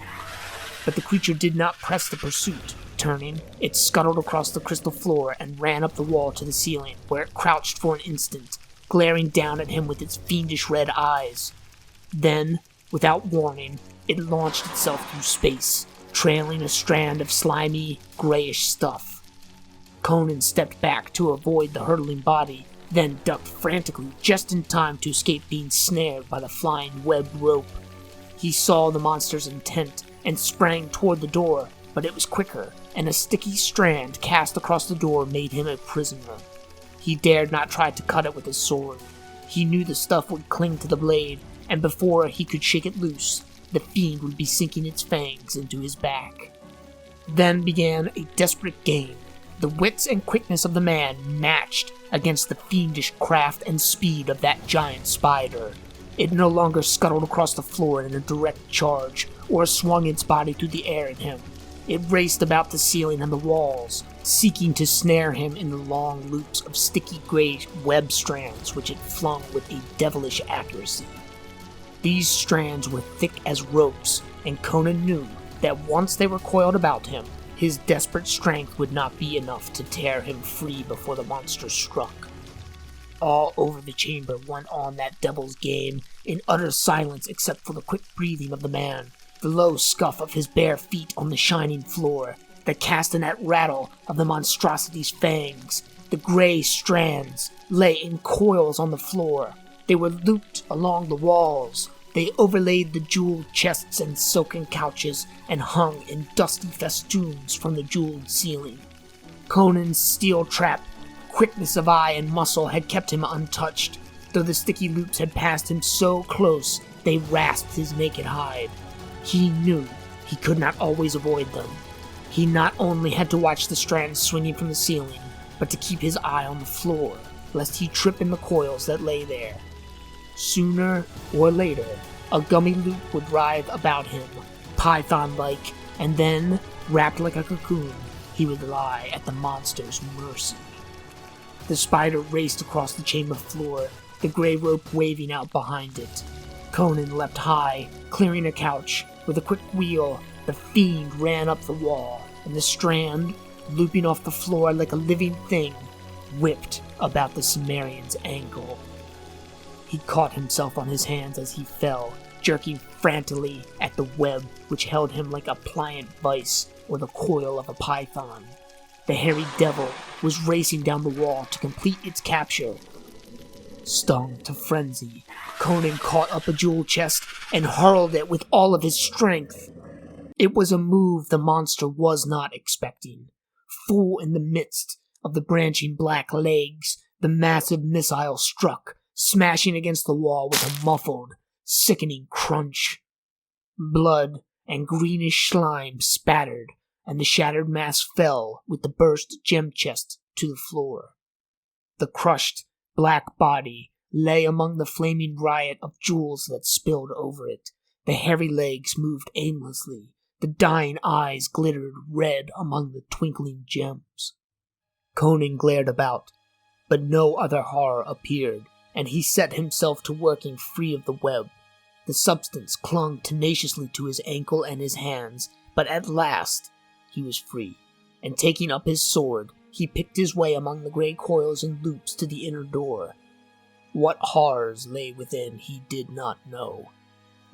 But the creature did not press the pursuit. Turning, it scuttled across the crystal floor and ran up the wall to the ceiling, where it crouched for an instant, glaring down at him with its fiendish red eyes. Then, without warning, it launched itself through space, trailing a strand of slimy, grayish stuff. Conan stepped back to avoid the hurtling body, then ducked frantically just in time to escape being snared by the flying webbed rope. He saw the monster's intent and sprang toward the door, but it was quicker, and a sticky strand cast across the door made him a prisoner. He dared not try to cut it with his sword. He knew the stuff would cling to the blade, and before he could shake it loose, the fiend would be sinking its fangs into his back. Then began a desperate game, The wits and quickness of the man matched against the fiendish craft and speed of that giant spider. It no longer scuttled across the floor in a direct charge, or swung its body through the air at him. It raced about the ceiling and the walls, seeking to snare him in the long loops of sticky gray web strands which it flung with a devilish accuracy. These strands were thick as ropes, and Conan knew that once they were coiled about him, his desperate strength would not be enough to tear him free before the monster struck. All over the chamber went on that devil's game, in utter silence except for the quick breathing of the man, the low scuff of his bare feet on the shining floor, the castanet rattle of the monstrosity's fangs. The gray strands lay in coils on the floor. They were looped along the walls. They overlaid the jeweled chests and silken couches and hung in dusty festoons from the jeweled ceiling. Conan's steel trap, quickness of eye and muscle had kept him untouched, though the sticky loops had passed him so close they rasped his naked hide. He knew he could not always avoid them. He not only had to watch the strands swinging from the ceiling, but to keep his eye on the floor, lest he trip in the coils that lay there. Sooner or later, a gummy loop would writhe about him, python-like, and then, wrapped like a cocoon, he would lie at the monster's mercy. The spider raced across the chamber floor, the gray rope waving out behind it. Conan leapt high, clearing a couch. With a quick wheel, the fiend ran up the wall, and the strand, looping off the floor like a living thing, whipped about the Cimmerian's ankle. He caught himself on his hands as he fell, jerking frantically at the web which held him like a pliant vice or the coil of a python. The hairy devil was racing down the wall to complete its capture. Stung to frenzy, Conan caught up a jewel chest and hurled it with all of his strength. It was a move the monster was not expecting. Full in the midst of the branching black legs, the massive missile struck, smashing against the wall with a muffled, sickening crunch. Blood and greenish slime spattered, and the shattered mass fell with the burst gem chest to the floor. The crushed, black body lay among the flaming riot of jewels that spilled over it. The hairy legs moved aimlessly. The dying eyes glittered red among the twinkling gems. Conan glared about, but no other horror appeared, and he set himself to working free of the web. The substance clung tenaciously to his ankle and his hands, but at last he was free, and taking up his sword, he picked his way among the gray coils and loops to the inner door. What horrors lay within he did not know.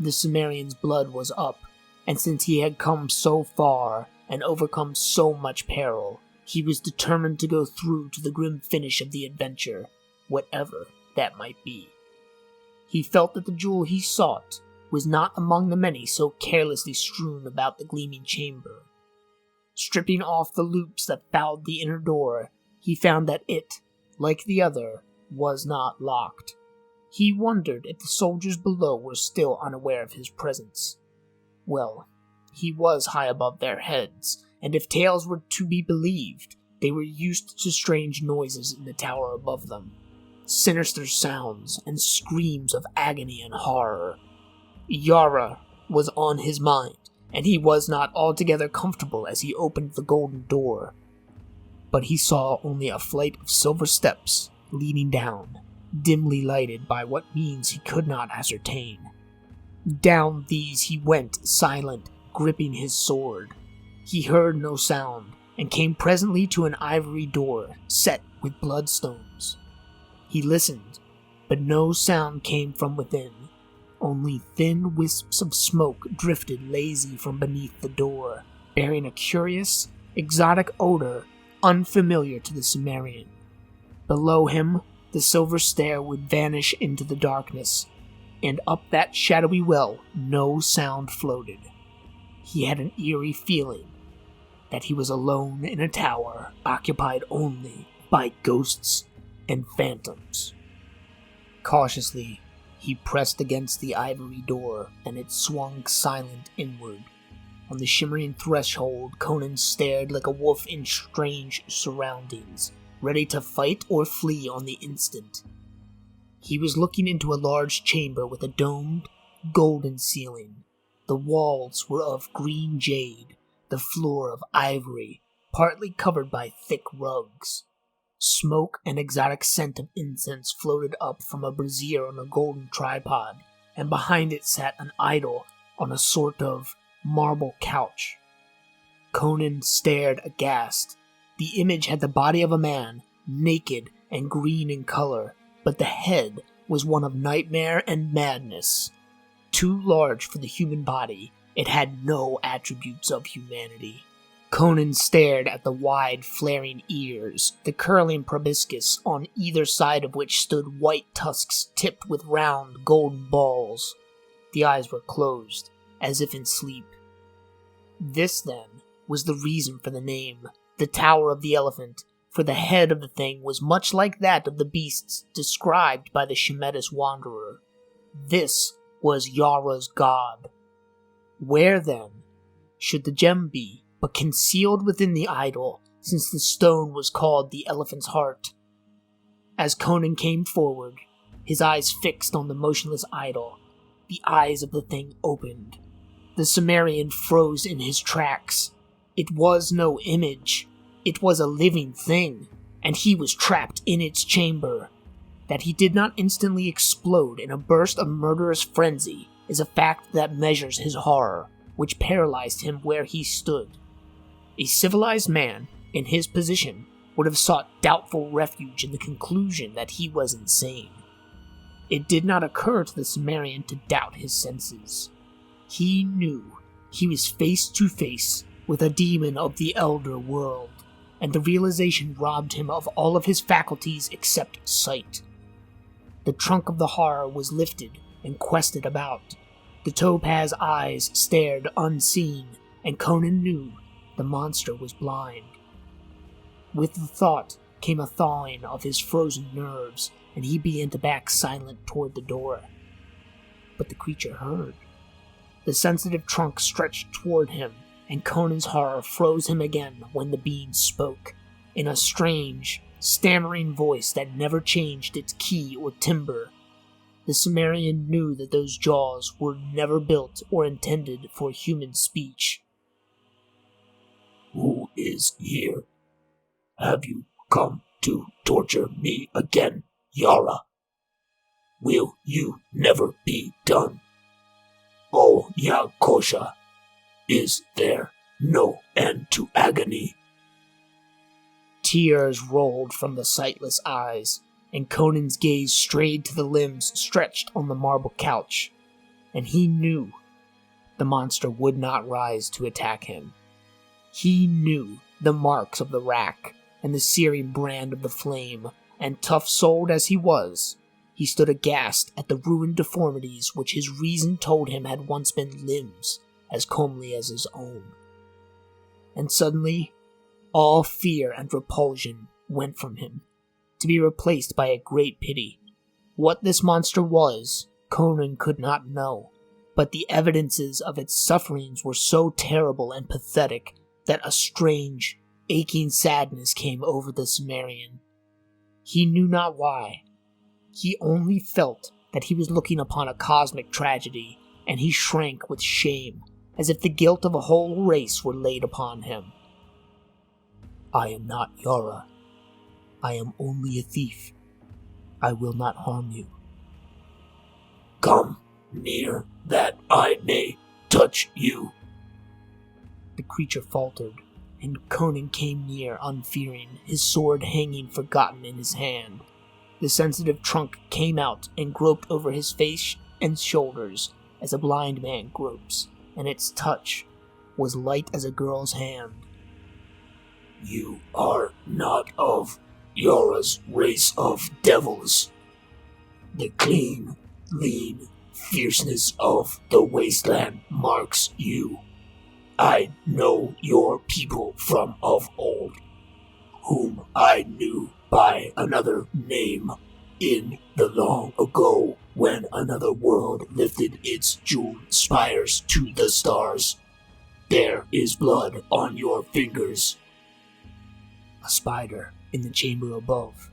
The Cimmerian's blood was up, and since he had come so far and overcome so much peril, he was determined to go through to the grim finish of the adventure, whatever that might be. He felt that the jewel he sought was not among the many so carelessly strewn about the gleaming chamber. Stripping off the loops that fouled the inner door, he found that it, like the other, was not locked. He wondered if the soldiers below were still unaware of his presence. Well, he was high above their heads, and if tales were to be believed, they were used to strange noises in the tower above them. Sinister sounds and screams of agony and horror. Yara was on his mind, and he was not altogether comfortable as he opened the golden door. But he saw only a flight of silver steps leading down, dimly lighted by what means he could not ascertain. Down these he went, silent, gripping his sword. He heard no sound, and came presently to an ivory door, set with bloodstones. He listened, but no sound came from within. Only thin wisps of smoke drifted lazy from beneath the door, bearing a curious, exotic odor unfamiliar to the Cimmerian. Below him, the silver stair would vanish into the darkness, and up that shadowy well no sound floated. He had an eerie feeling that he was alone in a tower occupied only by ghosts and phantoms. Cautiously, he pressed against the ivory door, and it swung silent inward. On the shimmering threshold, Conan stared like a wolf in strange surroundings, ready to fight or flee on the instant. He was looking into a large chamber with a domed, golden ceiling. The walls were of green jade, the floor of ivory, partly covered by thick rugs. Smoke and exotic scent of incense floated up from a brazier on a golden tripod, and behind it sat an idol on a sort of marble couch. Conan stared aghast. The image had the body of a man, naked and green in color, but the head was one of nightmare and madness. Too large for the human body, it had no attributes of humanity. Conan stared at the wide, flaring ears, the curling proboscis on either side of which stood white tusks tipped with round, golden balls. The eyes were closed, as if in sleep. This, then, was the reason for the name, the Tower of the Elephant, for the head of the thing was much like that of the beasts described by the Shemetis Wanderer. This was Yara's god. Where, then, should the gem be, but concealed within the idol, since the stone was called the elephant's heart? As Conan came forward, his eyes fixed on the motionless idol, the eyes of the thing opened. The Cimmerian froze in his tracks. It was no image. It was a living thing, and he was trapped in its chamber. That he did not instantly explode in a burst of murderous frenzy is a fact that measures his horror, which paralyzed him where he stood. A civilized man, in his position, would have sought doubtful refuge in the conclusion that he was insane. It did not occur to the Cimmerian to doubt his senses. He knew he was face to face with a demon of the Elder World, and the realization robbed him of all of his faculties except sight. The trunk of the horror was lifted and quested about. The topaz eyes stared unseen, and Conan knew the monster was blind. With the thought came a thawing of his frozen nerves, and he began to back silent toward the door. But the creature heard. The sensitive trunk stretched toward him, and Conan's horror froze him again when the being spoke, in a strange, stammering voice that never changed its key or timbre. The Cimmerian knew that those jaws were never built or intended for human speech. "Who is here? Have you come to torture me again, Yara? Will you never be done? Oh, Yakosha, is there no end to agony?" Tears rolled from the sightless eyes, and Conan's gaze strayed to the limbs stretched on the marble couch, and he knew the monster would not rise to attack him. He knew the marks of the rack and the searing brand of the flame, and tough-souled as he was, he stood aghast at the ruined deformities which his reason told him had once been limbs as comely as his own. And suddenly, all fear and repulsion went from him, to be replaced by a great pity. What this monster was, Conan could not know, but the evidences of its sufferings were so terrible and pathetic that a strange, aching sadness came over the Cimmerian. He knew not why. He only felt that he was looking upon a cosmic tragedy, and he shrank with shame, as if the guilt of a whole race were laid upon him. "I am not Yara. I am only a thief. I will not harm you." "Come near that I may touch you." The creature faltered, and Conan came near unfearing, his sword hanging forgotten in his hand. The sensitive trunk came out and groped over his face and shoulders as a blind man gropes, and its touch was light as a girl's hand. "You are not of Yara's race of devils. The clean, lean fierceness of the wasteland marks you. I know your people from of old, whom I knew by another name in the long ago when another world lifted its jeweled spires to the stars. There is blood on your fingers. A spider in the chamber above,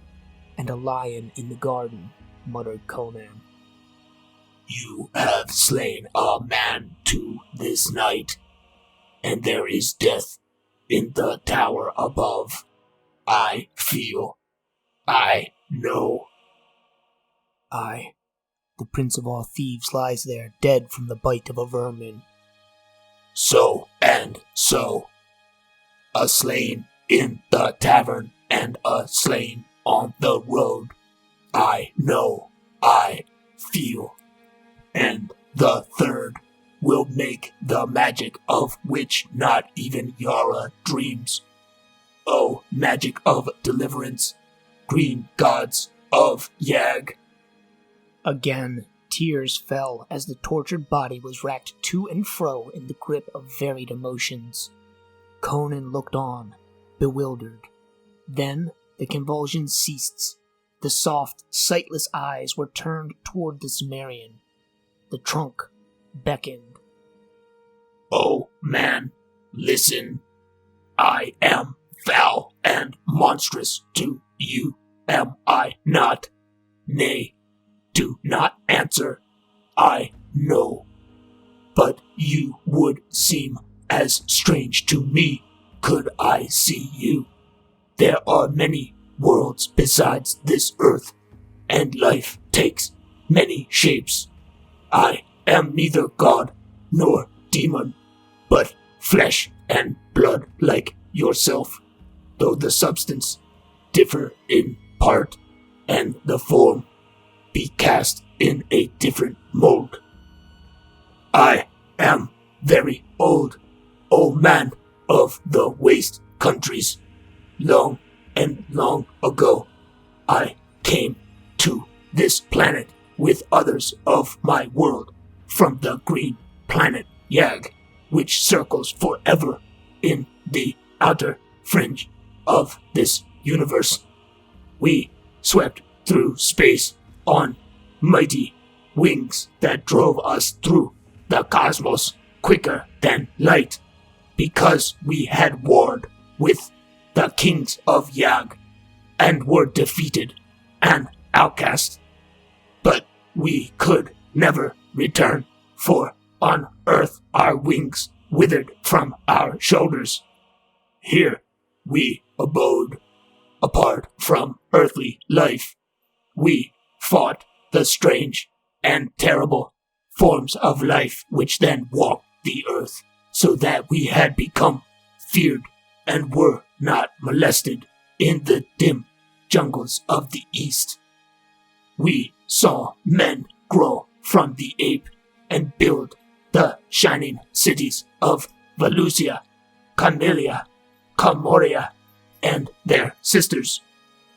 and a lion in the garden, muttered Conan. You have slain a man too this night, and there is death in the tower above. I feel. I know. Aye, the prince of all thieves lies there, dead from the bite of a vermin. So and so. A slain in the tavern and a slain on the road. I know. I feel. And the third will make the magic of which not even Yara dreams. Oh, magic of deliverance, green gods of Yag. Again, tears fell as the tortured body was racked to and fro in the grip of varied emotions. Conan looked on, bewildered. Then the convulsions ceased. The soft, sightless eyes were turned toward the Cimmerian. The trunk beckoned. Oh, man, listen. I am foul and monstrous to you, am I not? Nay, do not answer. I know. But you would seem as strange to me could I see you. There are many worlds besides this earth, and life takes many shapes. I am neither god nor demon, but flesh and blood like yourself, though the substance differ in part, and the form be cast in a different mold. I am very old, O man of the waste countries. Long and long ago, I came to this planet with others of my world from the green planet Yag, which circles forever in the outer fringe of this universe. We swept through space on mighty wings that drove us through the cosmos quicker than light, because we had warred with the kings of Yag and were defeated and outcast. But we could never return, for on earth our wings withered from our shoulders. Here we abode, apart from earthly life. We fought the strange and terrible forms of life which then walked the earth, so that we had become feared and were not molested in the dim jungles of the east. We saw men grow from the ape and build the shining cities of Valusia, Cornelia, Comoria, and their sisters.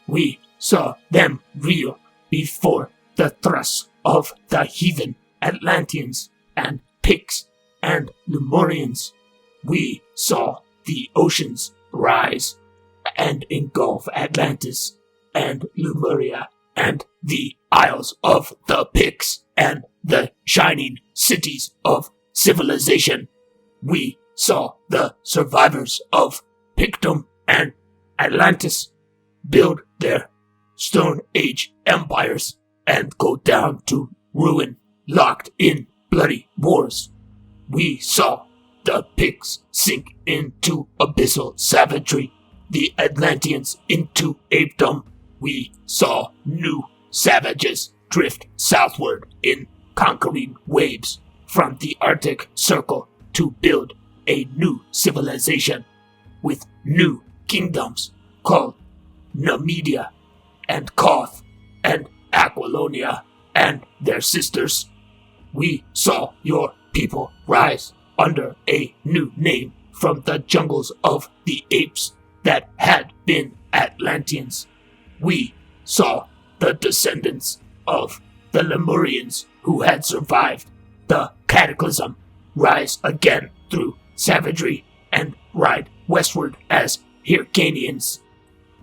We saw them reel before the thrusts of the heathen Atlanteans and Picts and Lemurians. We saw the oceans rise and engulf Atlantis and Lemuria and the isles of the Picts and the shining cities of civilization. We saw the survivors of Pictum and Atlantis build their Stone Age empires and go down to ruin, locked in bloody wars. We saw the Picts sink into abyssal savagery, the Atlanteans into apedom. We saw new savages drift southward in conquering waves from the Arctic Circle to build a new civilization with new kingdoms called Numidia and Koth and Aquilonia and their sisters. We saw your people rise under a new name from the jungles of the apes that had been Atlanteans. We saw the descendants of the Lemurians who had survived the cataclysm rise again through savagery and ride westward as Hyrcanians.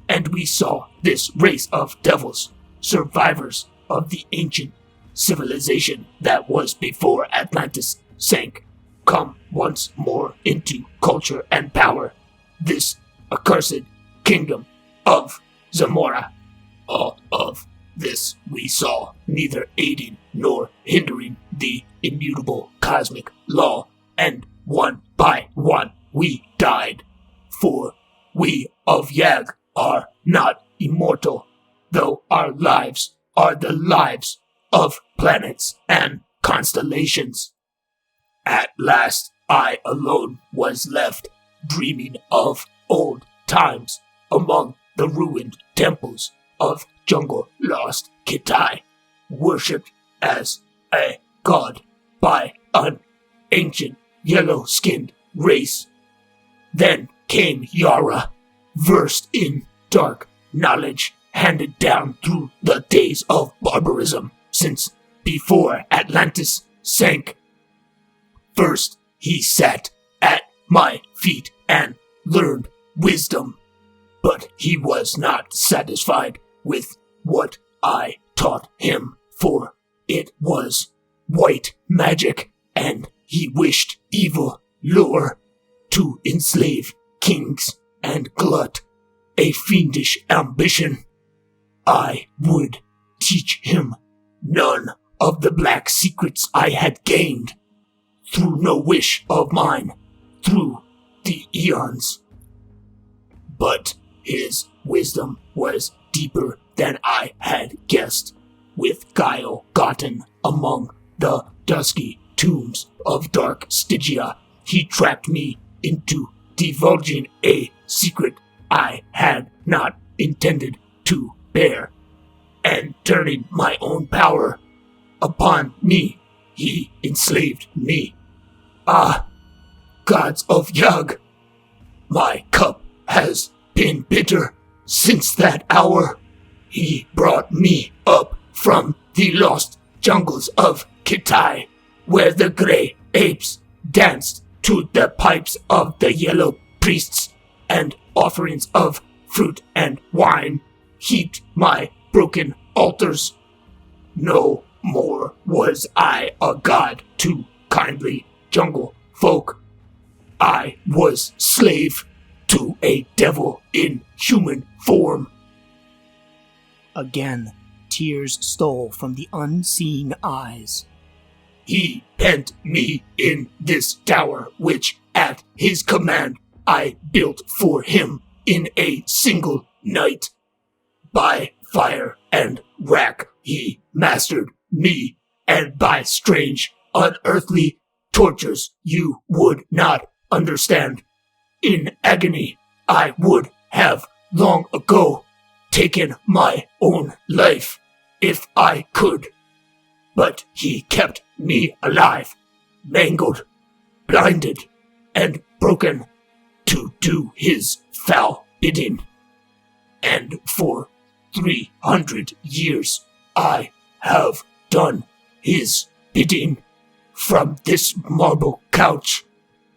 And we saw this race of devils, survivors of the ancient civilization that was before Atlantis sank, come once more into culture and power. This accursed kingdom of Zamora. All of this we saw, neither aiding nor hindering the immutable cosmic law, and one by one we died. For we of Yag are not immortal, though our lives are the lives of planets and constellations. At last I alone was left, dreaming of old times among the ruined temples of jungle lost Kitai, worshipped as a god by an ancient yellow-skinned race. Then came Yara, versed in dark knowledge handed down through the days of barbarism since before Atlantis sank. First he sat at my feet and learned wisdom, but he was not satisfied with what I taught him, for it was white magic, and he wished evil lure to enslave kings and glut a fiendish ambition. I would teach him none of the black secrets I had gained, through no wish of mine, through the eons. But his wisdom was deeper than I had guessed. With guile gotten among the dusky tombs of dark Stygia, he trapped me into divulging a secret I had not intended to bear, and turning my own power upon me, he enslaved me. Ah, gods of Yug, my cup has been bitter since that hour. He brought me up from the lost jungles of Kitai, where the grey apes danced to the pipes of the yellow priests, and offerings of fruit and wine heaped my broken altars. No more was I a god to kindly jungle folk. I was slave to a devil in human form. Again, tears stole from the unseeing eyes. He pent me in this tower, which at his command I built for him in a single night. By fire and rack he mastered me, and by strange, unearthly tortures you would not understand. In agony, I would have long ago taken my own life if I could. But he kept me alive, mangled, blinded, and broken to do his foul bidding. And for 300 years I have done his bidding from this marble couch,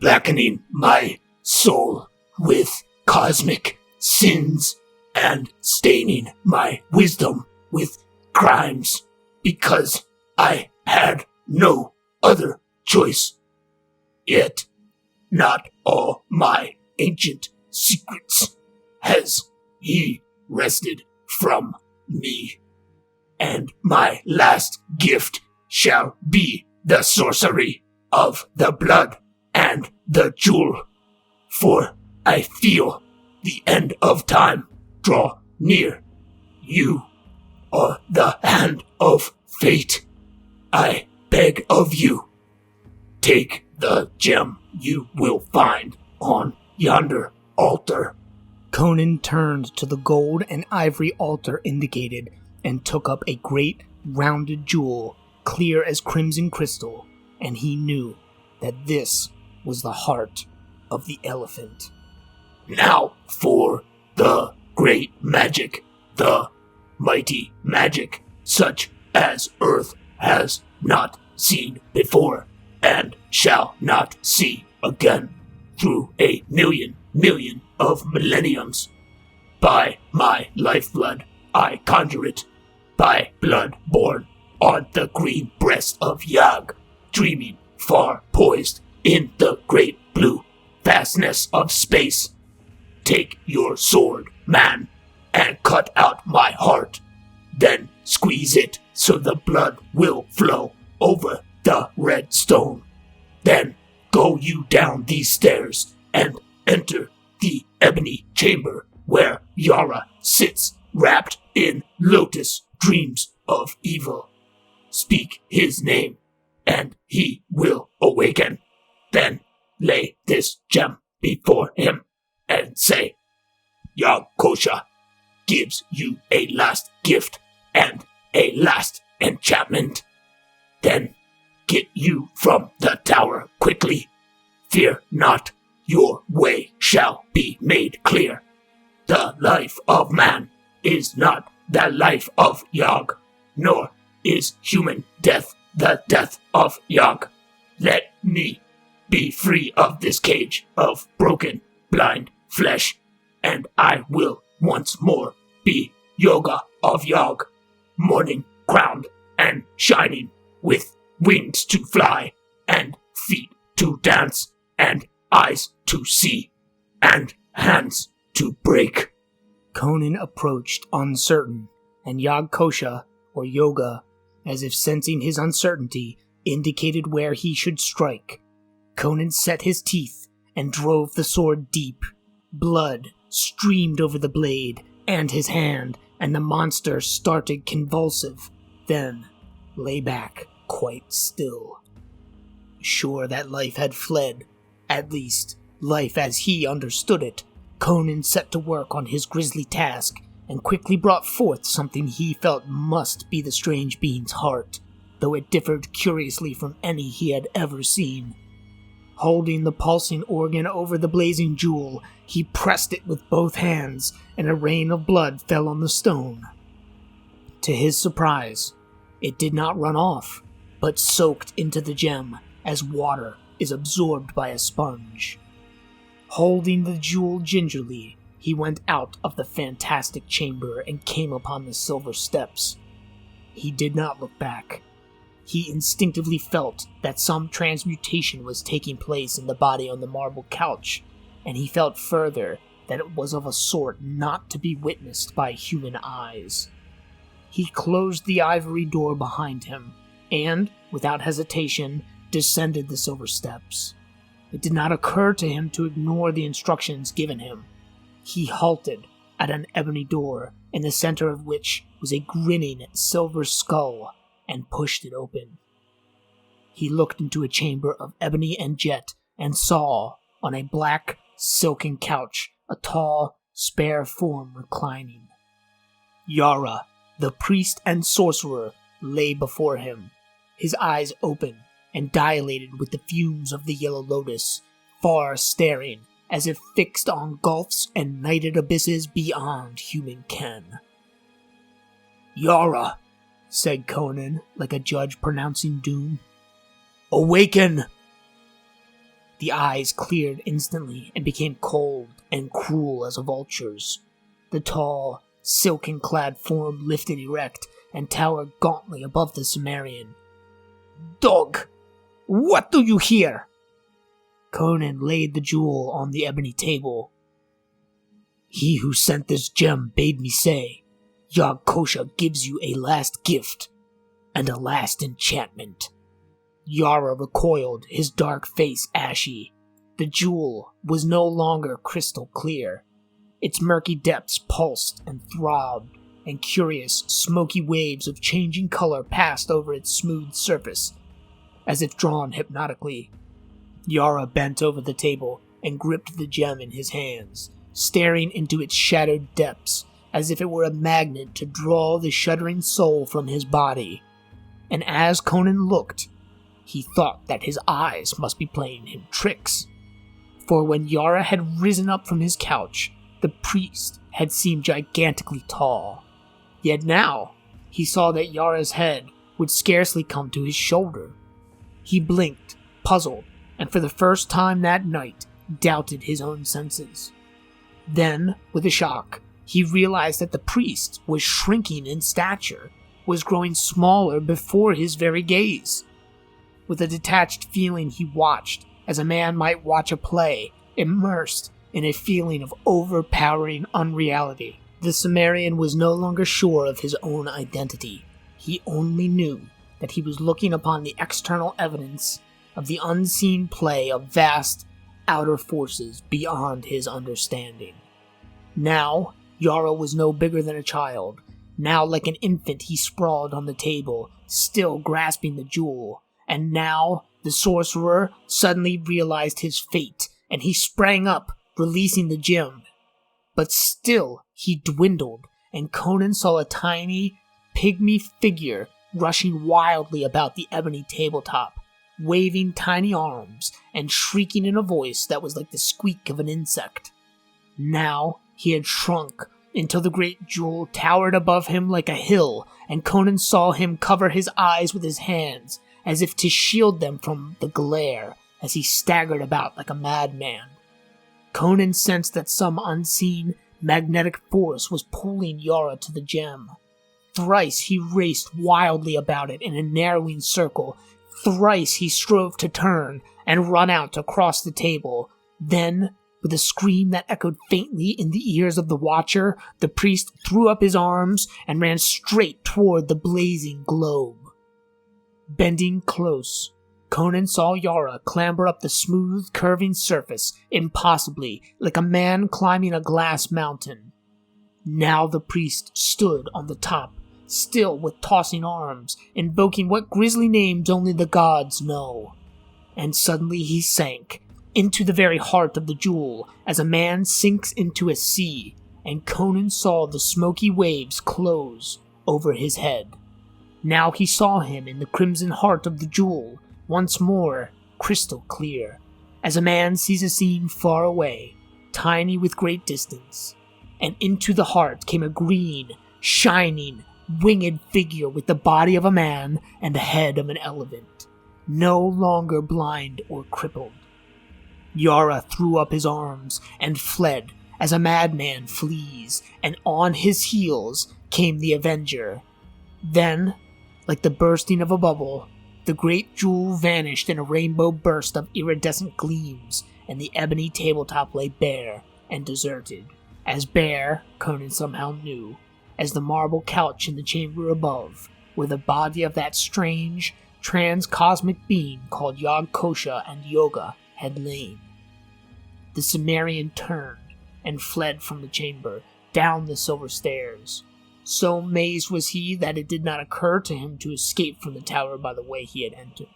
blackening my soul with cosmic sins and staining my wisdom with crimes, because I had no other choice. Yet not all my ancient secrets has he wrested from me, and my last gift shall be the sorcery of the blood and the jewel. For I feel the end of time draw near. You are the hand of fate. I beg of you, take the gem you will find on yonder altar. Conan turned to the gold and ivory altar indicated and took up a great rounded jewel, clear as crimson crystal, and he knew that this was the heart of the elephant. Now for the great magic, the mighty magic, such as Earth has not seen before and shall not see again through a million of millenniums. By my lifeblood I conjure it, by blood born on the green breast of Yag, dreaming far poised in the great blue vastness of space. Take your sword, man, and cut out my heart. Then squeeze it so the blood will flow over the red stone. Then go you down these stairs and enter the ebony chamber where Yara sits wrapped in lotus dreams of evil. Speak his name, and he will awaken. Then lay this gem before him and say, Yakosha gives you a last gift and a last enchantment. Then get you from the tower quickly. Fear not, your way shall be made clear. The life of man is not the life of Yog, nor is human death the death of Yog. Let me be free of this cage of broken, blind flesh, and I will once more be Yoga of Yog, morning crowned and shining, with wings to fly, and feet to dance, and eyes to see, and hands to break. Conan approached uncertain, and Yog-Kosha, or Yoga, as if sensing his uncertainty, indicated where he should strike. Conan set his teeth and drove the sword deep. Blood streamed over the blade and his hand, and the monster started convulsive, then lay back quite still. Sure that life had fled, at least life as he understood it, Conan set to work on his grisly task and quickly brought forth something he felt must be the strange being's heart, though it differed curiously from any he had ever seen. Holding the pulsing organ over the blazing jewel, he pressed it with both hands, and a rain of blood fell on the stone. To his surprise, it did not run off, but soaked into the gem as water is absorbed by a sponge. Holding the jewel gingerly, he went out of the fantastic chamber and came upon the silver steps. He did not look back. He instinctively felt that some transmutation was taking place in the body on the marble couch, and he felt further that it was of a sort not to be witnessed by human eyes. He closed the ivory door behind him, and, without hesitation, descended the silver steps. It did not occur to him to ignore the instructions given him. He halted at an ebony door, in the center of which was a grinning silver skull, and pushed it open. He looked into a chamber of ebony and jet, and saw, on a black, silken couch, a tall, spare form reclining. Yara, the priest and sorcerer, lay before him, his eyes open and dilated with the fumes of the yellow lotus, far staring, as if fixed on gulfs and nighted abysses beyond human ken. Yara, said Conan, like a judge pronouncing doom. Awaken! The eyes cleared instantly and became cold and cruel as a vulture's. The tall, silken-clad form lifted erect and towered gauntly above the Cimmerian. Dog! What do you hear? Conan laid the jewel on the ebony table. He who sent this gem bade me say, Yog-Kosha gives you a last gift, and a last enchantment. Yara recoiled, his dark face ashy. The jewel was no longer crystal clear. Its murky depths pulsed and throbbed, and curious, smoky waves of changing color passed over its smooth surface, as if drawn hypnotically. Yara bent over the table and gripped the gem in his hands, staring into its shadowed depths, as if it were a magnet to draw the shuddering soul from his body. And as Conan looked, he thought that his eyes must be playing him tricks. For when Yara had risen up from his couch, the priest had seemed gigantically tall. Yet now, he saw that Yara's head would scarcely come to his shoulder. He blinked, puzzled, and for the first time that night, doubted his own senses. Then, with a shock, he realized that the priest was shrinking in stature, was growing smaller before his very gaze. With a detached feeling he watched as a man might watch a play, immersed in a feeling of overpowering unreality. The Cimmerian was no longer sure of his own identity. He only knew that he was looking upon the external evidence of the unseen play of vast outer forces beyond his understanding. Now, Yara was no bigger than a child. Now, like an infant, he sprawled on the table, still grasping the jewel. And now, the sorcerer suddenly realized his fate, and he sprang up, releasing the gem. But still, he dwindled, and Conan saw a tiny, pygmy figure rushing wildly about the ebony tabletop, waving tiny arms and shrieking in a voice that was like the squeak of an insect. Now he had shrunk until the great jewel towered above him like a hill, and Conan saw him cover his eyes with his hands, as if to shield them from the glare, as he staggered about like a madman. Conan sensed that some unseen, magnetic force was pulling Yara to the gem. Thrice he raced wildly about it in a narrowing circle. Thrice he strove to turn and run out across the table. Then, with a scream that echoed faintly in the ears of the watcher, the priest threw up his arms and ran straight toward the blazing globe. Bending close, Conan saw Yara clamber up the smooth, curving surface, impossibly, like a man climbing a glass mountain. Now the priest stood on the top, still with tossing arms, invoking what grisly names only the gods know. And suddenly he sank into the very heart of the jewel, as a man sinks into a sea, and Conan saw the smoky waves close over his head. Now he saw him in the crimson heart of the jewel, once more crystal clear, as a man sees a scene far away, tiny with great distance, and into the heart came a green, shining, winged figure with the body of a man and the head of an elephant, no longer blind or crippled. Yara threw up his arms and fled as a madman flees, and on his heels came the Avenger. Then, like the bursting of a bubble, the great jewel vanished in a rainbow burst of iridescent gleams, and the ebony tabletop lay bare and deserted. As bare, Conan somehow knew, as the marble couch in the chamber above, where the body of that strange, trans-cosmic being called Yog-Kosha and Yoga had lain. The Cimmerian turned and fled from the chamber, down the silver stairs. So mazed was he that it did not occur to him to escape from the tower by the way he had entered.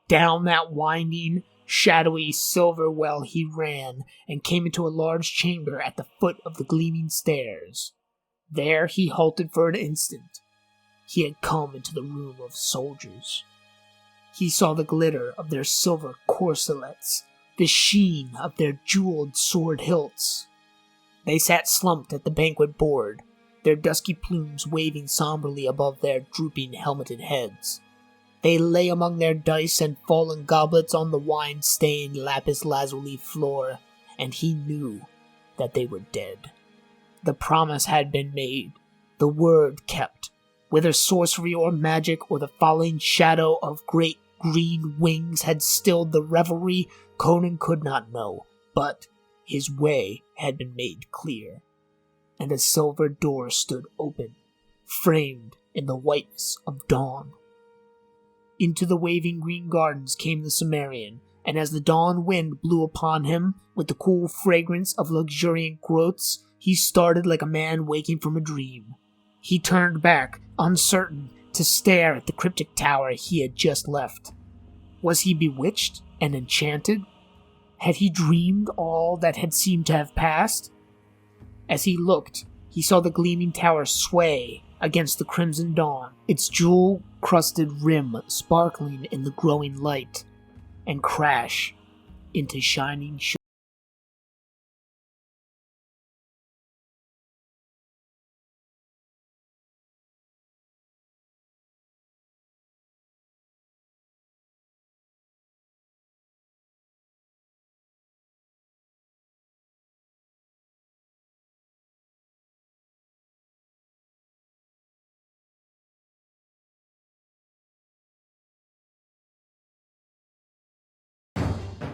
Down that winding, shadowy silver well he ran, and came into a large chamber at the foot of the gleaming stairs. There he halted for an instant. He had come into the room of soldiers. He saw the glitter of their silver corselets, the sheen of their jeweled sword hilts. They sat slumped at the banquet board, their dusky plumes waving somberly above their drooping helmeted heads. They lay among their dice and fallen goblets on the wine-stained lapis lazuli floor, and he knew that they were dead. The promise had been made, the word kept. Whether sorcery or magic or the falling shadow of great green wings had stilled the revelry, Conan could not know, but his way had been made clear, and a silver door stood open, framed in the whiteness of dawn. Into the waving green gardens came the Cimmerian, and as the dawn wind blew upon him with the cool fragrance of luxuriant growths, he started like a man waking from a dream. He turned back, uncertain, to stare at the cryptic tower he had just left. Was he bewitched and enchanted? Had he dreamed all that had seemed to have passed? As he looked, he saw the gleaming tower sway against the crimson dawn, its jewel-crusted rim sparkling in the growing light, and crash into shining